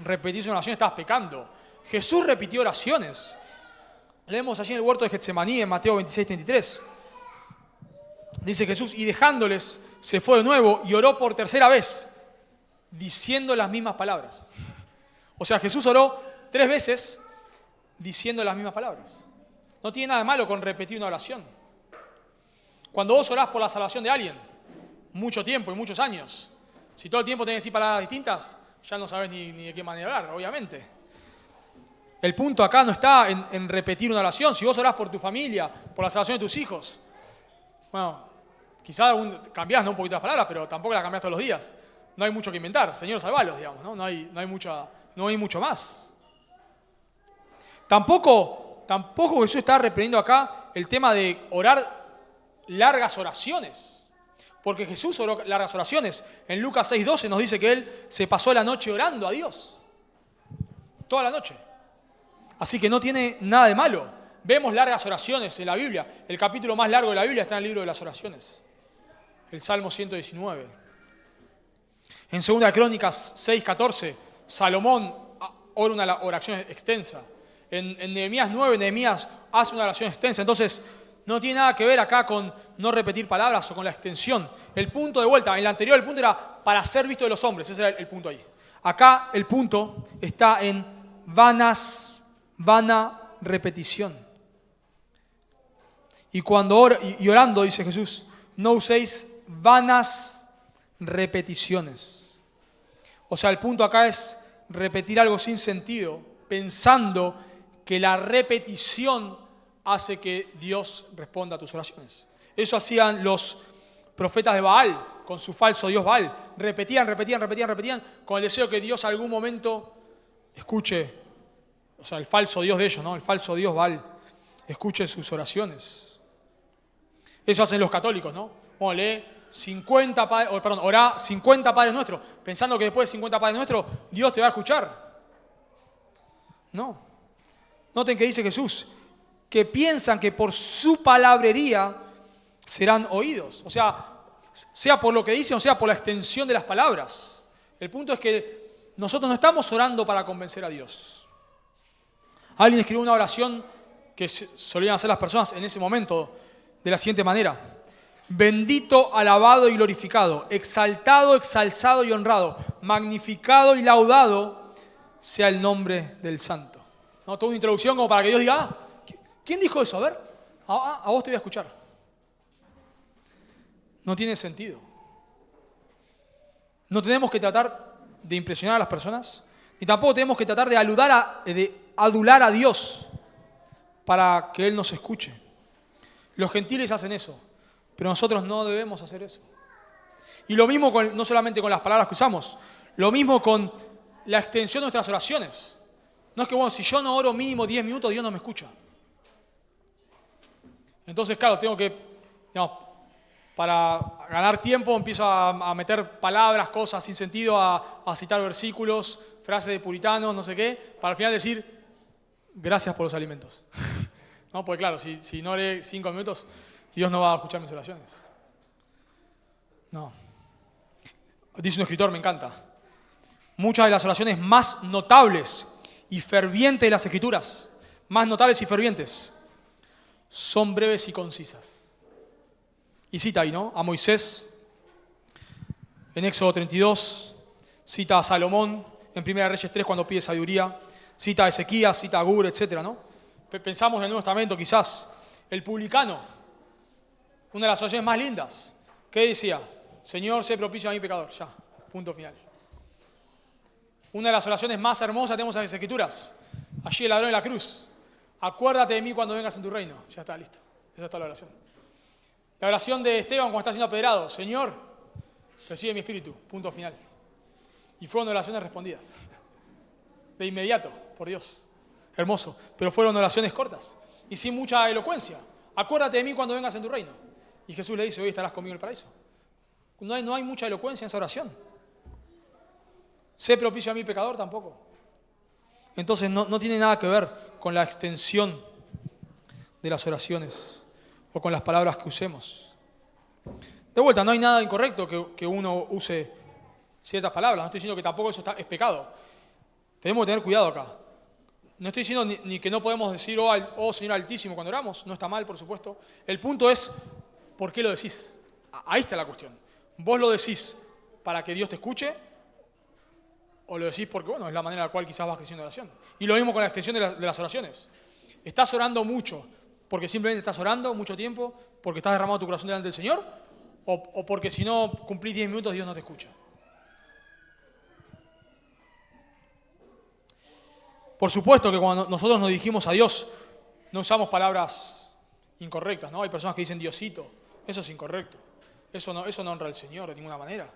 repetís una oración estás pecando. Jesús repitió oraciones. Leemos allí en el huerto de Getsemaní, en Mateo 26:33. Dice Jesús, y dejándoles, se fue de nuevo y oró por tercera vez, diciendo las mismas palabras. O sea, Jesús oró 3 veces diciendo las mismas palabras. No tiene nada de malo con repetir una oración. Cuando vos orás por la salvación de alguien, mucho tiempo y muchos años, si todo el tiempo tenés que decir palabras distintas, ya no sabés ni de qué manera orar, obviamente. El punto acá no está en repetir una oración. Si vos orás por tu familia, por la salvación de tus hijos, bueno, quizás cambiás, ¿no?, un poquito las palabras, pero tampoco las cambiás todos los días. No hay mucho que inventar. Señor, salvalos, digamos, ¿no? No hay mucho más. Tampoco Jesús está reprendiendo acá el tema de orar largas oraciones. Porque Jesús oró largas oraciones. En Lucas 6:12 nos dice que Él se pasó la noche orando a Dios. Toda la noche. Así que no tiene nada de malo. Vemos largas oraciones en la Biblia. El capítulo más largo de la Biblia está en el libro de las oraciones. El Salmo 119. En 2 Crónicas 6:14, Salomón ora una oración extensa. En Nehemías 9, Nehemías hace una oración extensa. Entonces, no tiene nada que ver acá con no repetir palabras o con la extensión. El punto de vuelta, en el anterior el punto era para ser visto de los hombres. Ese era el punto ahí. Acá el punto está en vana repetición. Y orando, dice Jesús, no uséis vanas repeticiones. O sea, el punto acá es repetir algo sin sentido, pensando que la repetición hace que Dios responda a tus oraciones. Eso hacían los profetas de Baal con su falso dios Baal. Repetían con el deseo que Dios algún momento escuche, o sea, el falso dios de ellos, ¿no? El falso dios Baal, escuche sus oraciones. Eso hacen los católicos, ¿no? Bueno, orá 50 Padres Nuestros, pensando que después de 50 Padres Nuestros Dios te va a escuchar. No. Noten que dice Jesús, que piensan que por su palabrería serán oídos. O sea por lo que dicen o sea por la extensión de las palabras. El punto es que nosotros no estamos orando para convencer a Dios. Alguien escribió una oración que solían hacer las personas en ese momento de la siguiente manera: bendito, alabado y glorificado, exaltado, exalzado y honrado, magnificado y laudado sea el nombre del Santo. ¿No? Toda una introducción como para que Dios diga, ¿quién dijo eso? A ver, a vos te voy a escuchar. No tiene sentido. No tenemos que tratar de impresionar a las personas, ni tampoco tenemos que tratar de adular a Dios para que Él nos escuche. Los gentiles hacen eso, pero nosotros no debemos hacer eso. Y lo mismo no solamente con las palabras que usamos, lo mismo con la extensión de nuestras oraciones. No es que, bueno, si yo no oro mínimo 10 minutos, Dios no me escucha. Entonces, claro, tengo que, para ganar tiempo, empiezo a meter palabras, cosas sin sentido, a citar versículos, frases de puritanos, no sé qué, para al final decir, gracias por los alimentos. No, porque claro, si no oré 5 minutos, Dios no va a escuchar mis oraciones. No. Dice un escritor, me encanta. Muchas de las oraciones más notables y fervientes de las Escrituras, más notables y fervientes, son breves y concisas. Y cita ahí, ¿no? A Moisés, en Éxodo 32, cita a Salomón, en 1 Reyes 3, cuando pide sabiduría, cita a Ezequías, cita a Gur, etc., ¿no? Pensamos en el Nuevo Testamento, quizás, el publicano, una de las oraciones más lindas. ¿Qué decía? Señor, sé propicio a mi pecador. Ya, punto final. Una de las oraciones más hermosas tenemos en las Escrituras. Allí el ladrón de la cruz. Acuérdate de mí cuando vengas en tu reino. Ya está, listo. Esa está la oración. La oración de Esteban cuando está siendo apedreado. Señor, recibe mi espíritu. Punto final. Y fueron oraciones respondidas. De inmediato, por Dios. Hermoso. Pero fueron oraciones cortas. y sin mucha elocuencia. Acuérdate de mí cuando vengas en tu reino. Y Jesús le dice, hoy estarás conmigo en el paraíso. No hay mucha elocuencia en esa oración. Sé propicio a mi pecador tampoco. Entonces no tiene nada que ver con la extensión de las oraciones o con las palabras que usemos. De vuelta, no hay nada incorrecto que uno use ciertas palabras. No estoy diciendo que tampoco eso es pecado. Tenemos que tener cuidado acá. No estoy diciendo ni que no podemos decir, oh Señor Altísimo, cuando oramos. No está mal, por supuesto. El punto es, ¿por qué lo decís? Ahí está la cuestión. ¿Vos lo decís para que Dios te escuche? ¿O lo decís porque, bueno, es la manera en la cual quizás vas creciendo en oración? Y lo mismo con la extensión de las oraciones. ¿Estás orando mucho porque simplemente estás orando mucho tiempo, porque estás derramando tu corazón delante del Señor? ¿O porque si no cumplís 10 minutos Dios no te escucha? Por supuesto que cuando nosotros nos dirigimos a Dios, no usamos palabras incorrectas, ¿no? Hay personas que dicen Diosito. Eso es incorrecto. Eso no honra al Señor de ninguna manera.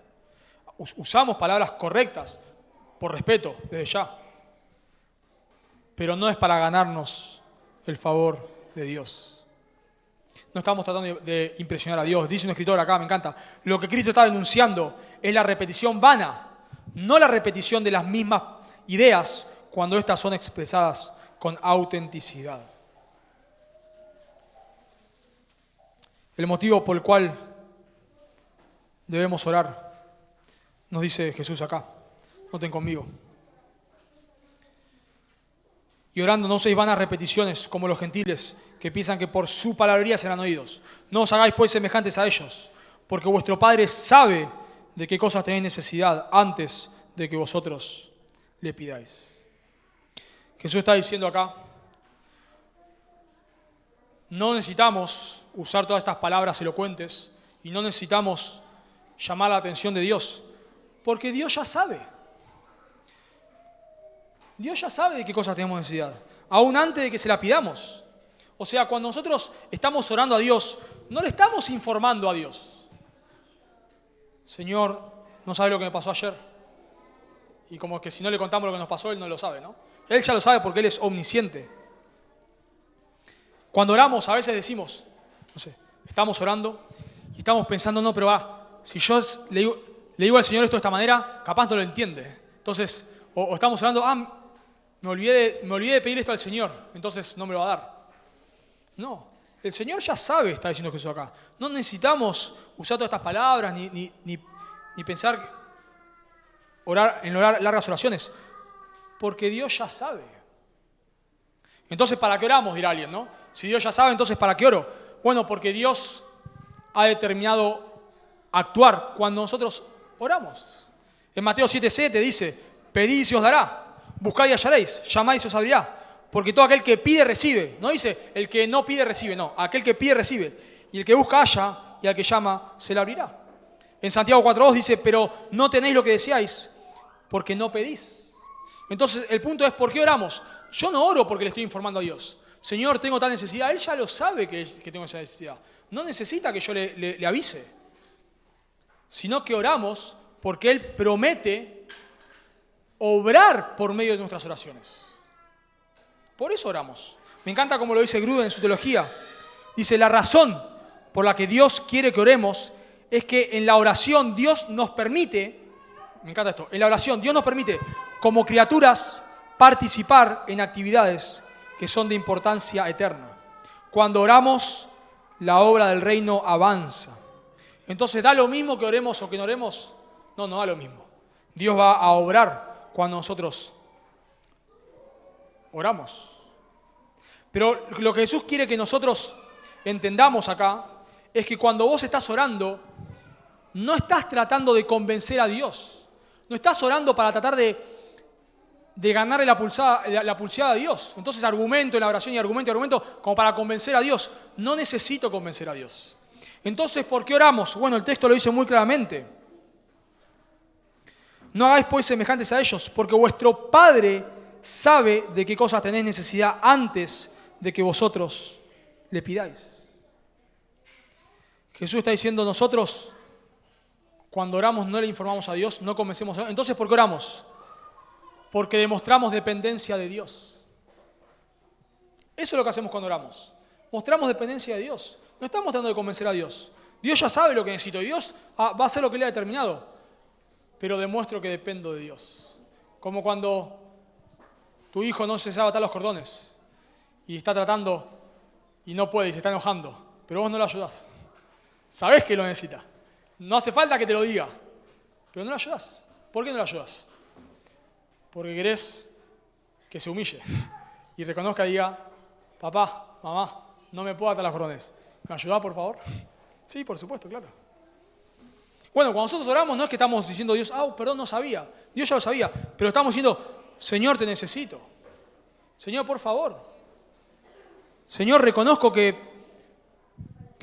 Usamos palabras correctas, por respeto, desde ya. Pero no es para ganarnos el favor de Dios. No estamos tratando de impresionar a Dios. Dice un escritor acá, me encanta. Lo que Cristo está denunciando es la repetición vana, no la repetición de las mismas ideas cuando éstas son expresadas con autenticidad. El motivo por el cual debemos orar, nos dice Jesús acá. Noten conmigo. Y orando no uséis vanas repeticiones como los gentiles que piensan que por su palabrería serán oídos. No os hagáis pues semejantes a ellos, porque vuestro Padre sabe de qué cosas tenéis necesidad antes de que vosotros le pidáis. Jesús está diciendo acá, no necesitamos usar todas estas palabras elocuentes y no necesitamos llamar la atención de Dios, porque Dios ya sabe. Dios ya sabe de qué cosas tenemos necesidad, aún antes de que se la pidamos. O sea, cuando nosotros estamos orando a Dios, no le estamos informando a Dios. Señor, no sabe lo que me pasó ayer. Y como que si no le contamos lo que nos pasó, Él no lo sabe, ¿no? Él ya lo sabe porque Él es omnisciente. Cuando oramos, a veces decimos, no sé, estamos orando y estamos pensando, no, pero si yo le digo al Señor esto de esta manera, capaz no lo entiende. Entonces, o estamos orando, me olvidé de pedir esto al Señor, entonces no me lo va a dar. No, el Señor ya sabe, está diciendo Jesús acá. No necesitamos usar todas estas palabras ni pensar en orar largas oraciones, porque Dios ya sabe. Entonces, ¿para qué oramos? Dirá alguien, ¿no? Si Dios ya sabe, entonces ¿para qué oro? Bueno, porque Dios ha determinado actuar cuando nosotros oramos. En Mateo 7:7 dice, pedid y se os dará. Buscad y hallaréis, llamad y se os abrirá. Porque todo aquel que pide, recibe. No dice el que no pide, recibe. No, aquel que pide, recibe. Y el que busca, halla. Y al que llama, se le abrirá. En Santiago 4:2 dice, pero no tenéis lo que deseáis, porque no pedís. Entonces, el punto es, ¿por qué oramos? Yo no oro porque le estoy informando a Dios. Señor, tengo tal necesidad. Él ya lo sabe que tengo esa necesidad. No necesita que yo le avise. Sino que oramos porque Él promete obrar por medio de nuestras oraciones. Por eso oramos. Me encanta como lo dice Gruden en su teología. Dice, la razón por la que Dios quiere que oremos es que en la oración Dios nos permite, me encanta esto, en la oración Dios nos permite como criaturas participar en actividades que son de importancia eterna. Cuando oramos, la obra del reino avanza. Entonces, ¿da lo mismo que oremos o que no oremos? No da lo mismo. Dios va a obrar cuando nosotros oramos. Pero lo que Jesús quiere que nosotros entendamos acá es que cuando vos estás orando, no estás tratando de convencer a Dios. No estás orando para tratar de ganarle la pulseada a Dios. Entonces argumento en la oración y argumento como para convencer a Dios. No necesito convencer a Dios. Entonces, ¿por qué oramos? Bueno, el texto lo dice muy claramente. No hagáis pues semejantes a ellos, porque vuestro Padre sabe de qué cosas tenéis necesidad antes de que vosotros le pidáis. Jesús está diciendo, nosotros cuando oramos no le informamos a Dios, no convencemos a Dios. Entonces, ¿por qué oramos? Porque demostramos dependencia de Dios. Eso es lo que hacemos cuando oramos. Mostramos dependencia de Dios. No estamos tratando de convencer a Dios. Dios ya sabe lo que necesito y Dios va a hacer lo que Él ha determinado. Pero demuestro que dependo de Dios. Como cuando tu hijo no se sabe atar los cordones y está tratando y no puede y se está enojando, pero vos no lo ayudás. Sabés que lo necesita. No hace falta que te lo diga, pero no lo ayudás. ¿Por qué no lo ayudás? Porque querés que se humille y reconozca y diga, papá, mamá, no me puedo atar los cordones. ¿Me ayudás, por favor? Sí, por supuesto, claro. Bueno, cuando nosotros oramos no es que estamos diciendo a Dios, perdón, no sabía. Dios ya lo sabía, pero estamos diciendo, Señor, te necesito. Señor, por favor. Señor, reconozco que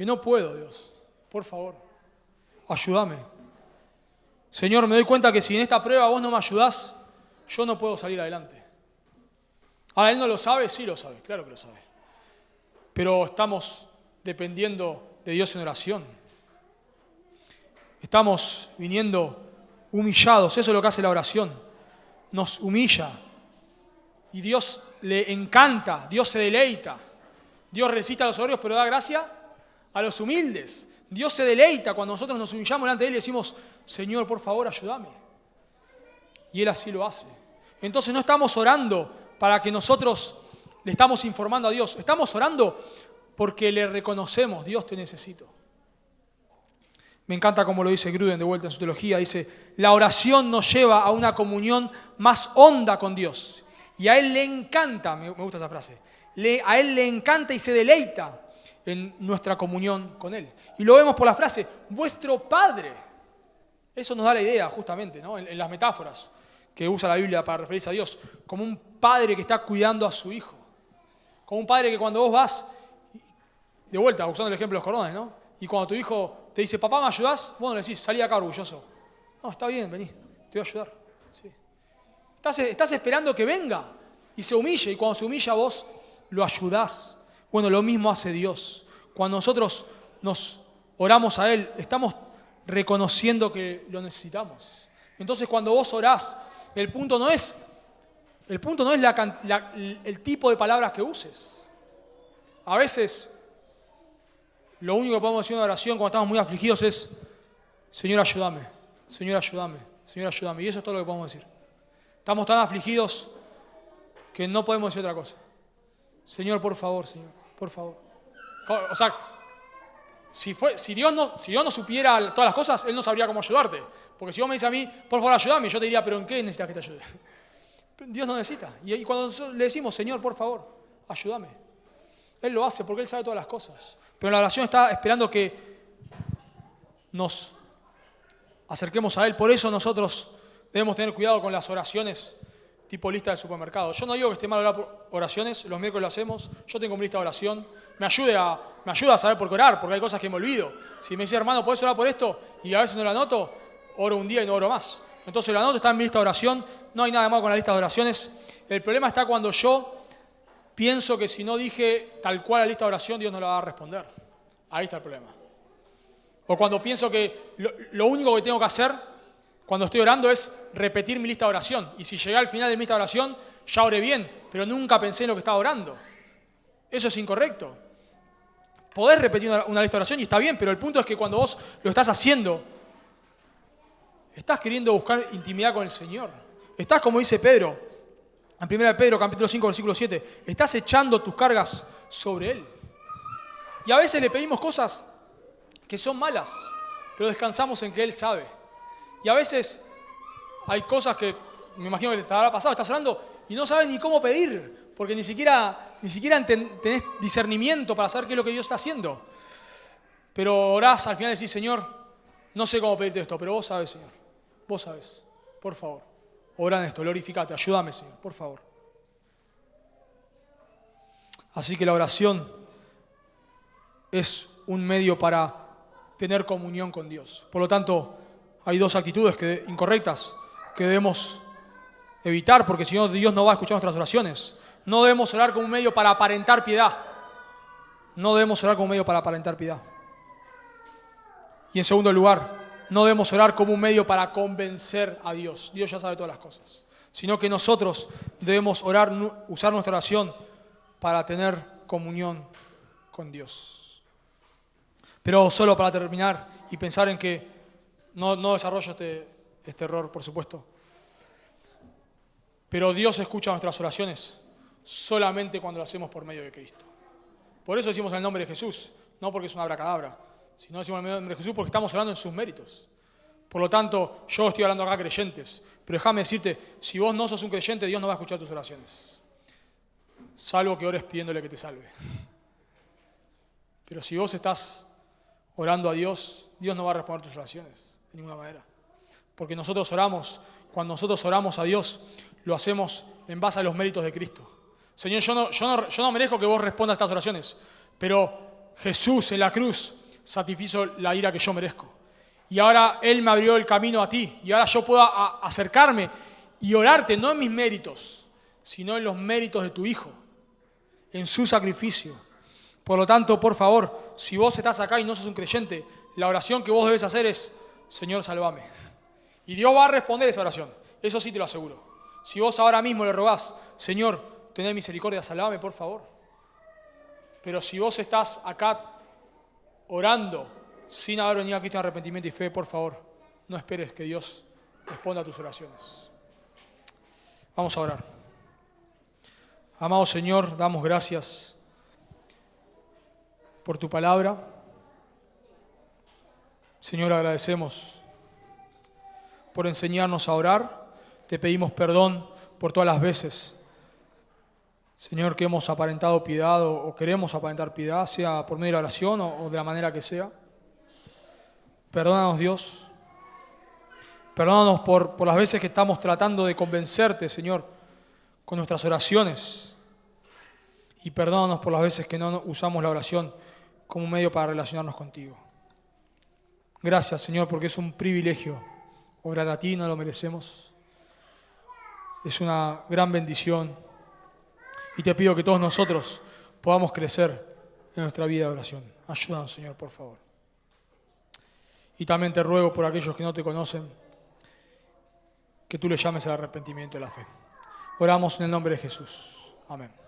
no puedo, Dios. Por favor, ayúdame. Señor, me doy cuenta que si en esta prueba vos no me ayudás, yo no puedo salir adelante. Ahora, ¿Él no lo sabe? Sí lo sabe, claro que lo sabe. Pero estamos dependiendo de Dios en oración. Estamos viniendo humillados, eso es lo que hace la oración. Nos humilla. Y Dios le encanta, Dios se deleita. Dios resiste a los soberbios, pero da gracia a los humildes. Dios se deleita cuando nosotros nos humillamos delante de Él y decimos, Señor, por favor, ayúdame. Y Él así lo hace. Entonces no estamos orando para que nosotros le estamos informando a Dios. Estamos orando porque le reconocemos, Dios, te necesito. Me encanta como lo dice Gruden de vuelta en su teología. Dice, la oración nos lleva a una comunión más honda con Dios. Y a Él le encanta, me gusta esa frase, a Él le encanta y se deleita en nuestra comunión con Él. Y lo vemos por la frase, vuestro Padre. Eso nos da la idea justamente, ¿no? En las metáforas que usa la Biblia para referirse a Dios. Como un padre que está cuidando a su hijo. Como un padre que cuando vos vas, de vuelta, usando el ejemplo de los cordones, ¿no? Y cuando tu hijo te dice, papá, ¿me ayudás? Vos no le decís, salí acá orgulloso. No, está bien, vení, te voy a ayudar. Sí. Estás esperando que venga y se humille. Y cuando se humilla vos, lo ayudás. Bueno, lo mismo hace Dios. Cuando nosotros nos oramos a Él, estamos reconociendo que lo necesitamos. Entonces, cuando vos orás, el punto no es el tipo de palabras que uses. A veces, lo único que podemos decir en una oración cuando estamos muy afligidos es, Señor, ayúdame, Señor, ayúdame, Señor, ayúdame. Y eso es todo lo que podemos decir. Estamos tan afligidos que no podemos decir otra cosa. Señor, por favor, Señor, por favor. O sea, si Dios no supiera todas las cosas, Él no sabría cómo ayudarte. Porque si vos me dices a mí, por favor, ayúdame, yo te diría, pero ¿en qué necesitas que te ayude? Dios no necesita. Y cuando le decimos, Señor, por favor, ayúdame, Él lo hace porque Él sabe todas las cosas. Pero la oración está esperando que nos acerquemos a Él. Por eso nosotros debemos tener cuidado con las oraciones tipo lista del supermercado. Yo no digo que esté mal orar por oraciones, los miércoles lo hacemos, yo tengo mi lista de oración, me ayuda a saber por qué orar, porque hay cosas que me olvido. Si me dice, hermano, ¿podés orar por esto? Y a veces no lo anoto, oro un día y no oro más. Entonces lo anoto, está en mi lista de oración, no hay nada malo con la lista de oraciones. El problema está cuando yo pienso que si no dije tal cual la lista de oración, Dios no la va a responder. Ahí está el problema. O cuando pienso que lo único que tengo que hacer cuando estoy orando es repetir mi lista de oración. Y si llegué al final de mi lista de oración, ya oré bien, pero nunca pensé en lo que estaba orando. Eso es incorrecto. Podés repetir una lista de oración y está bien, pero el punto es que cuando vos lo estás haciendo, estás queriendo buscar intimidad con el Señor. Estás, como dice Pedro, en 1 Pedro, capítulo 5, versículo 7, estás echando tus cargas sobre Él. Y a veces le pedimos cosas que son malas, pero descansamos en que Él sabe. Y a veces hay cosas que, me imagino que te habrá pasado, estás orando y no sabes ni cómo pedir, porque ni siquiera tenés discernimiento para saber qué es lo que Dios está haciendo. Pero orás, al final decís, Señor, no sé cómo pedirte esto, pero vos sabés, Señor. Vos sabés. Por favor, orá en esto, glorificate, ayúdame, Señor, por favor. Así que la oración es un medio para tener comunión con Dios. Por lo tanto, hay dos actitudes incorrectas que debemos evitar, porque si no, Dios no va a escuchar nuestras oraciones. No debemos orar como un medio para aparentar piedad. No debemos orar como un medio para aparentar piedad. Y en segundo lugar, no debemos orar como un medio para convencer a Dios. Dios ya sabe todas las cosas. Sino que nosotros debemos orar, usar nuestra oración para tener comunión con Dios. Pero solo para terminar y pensar en que no desarrollo este error, por supuesto. Pero Dios escucha nuestras oraciones solamente cuando lo hacemos por medio de Cristo. Por eso decimos en el nombre de Jesús, no porque es una abracadabra, sino decimos en el nombre de Jesús porque estamos orando en sus méritos. Por lo tanto, yo estoy hablando acá a creyentes, pero déjame decirte, si vos no sos un creyente, Dios no va a escuchar tus oraciones. Salvo que ores pidiéndole que te salve. Pero si vos estás orando a Dios, Dios no va a responder tus oraciones, de ninguna manera. Porque nosotros oramos, cuando nosotros oramos a Dios, lo hacemos en base a los méritos de Cristo. Señor, yo no merezco que vos respondas estas oraciones, pero Jesús en la cruz satisfizo la ira que yo merezco. Y ahora Él me abrió el camino a ti, y ahora yo puedo acercarme y orarte, no en mis méritos, sino en los méritos de tu Hijo, en su sacrificio. Por lo tanto, por favor, si vos estás acá y no sos un creyente, la oración que vos debes hacer es, Señor, sálvame. Y Dios va a responder esa oración, eso sí te lo aseguro. Si vos ahora mismo le rogás, Señor, tené misericordia, sálvame, por favor. Pero si vos estás acá orando sin haber venido a Cristo en arrepentimiento y fe, por favor, no esperes que Dios responda a tus oraciones. Vamos a orar. Amado Señor, damos gracias por tu palabra. Señor, agradecemos por enseñarnos a orar. Te pedimos perdón por todas las veces, Señor, que hemos aparentado piedad o queremos aparentar piedad, sea por medio de la oración o de la manera que sea. Perdónanos, Dios. Perdónanos por las veces que estamos tratando de convencerte, Señor, con nuestras oraciones. Y perdónanos por las veces que no usamos la oración como un medio para relacionarnos contigo. Gracias, Señor, porque es un privilegio orar a ti, no lo merecemos. Es una gran bendición. Y te pido que todos nosotros podamos crecer en nuestra vida de oración. Ayúdanos, Señor, por favor. Y también te ruego por aquellos que no te conocen, que tú les llames al arrepentimiento y la fe. Oramos en el nombre de Jesús. Amén.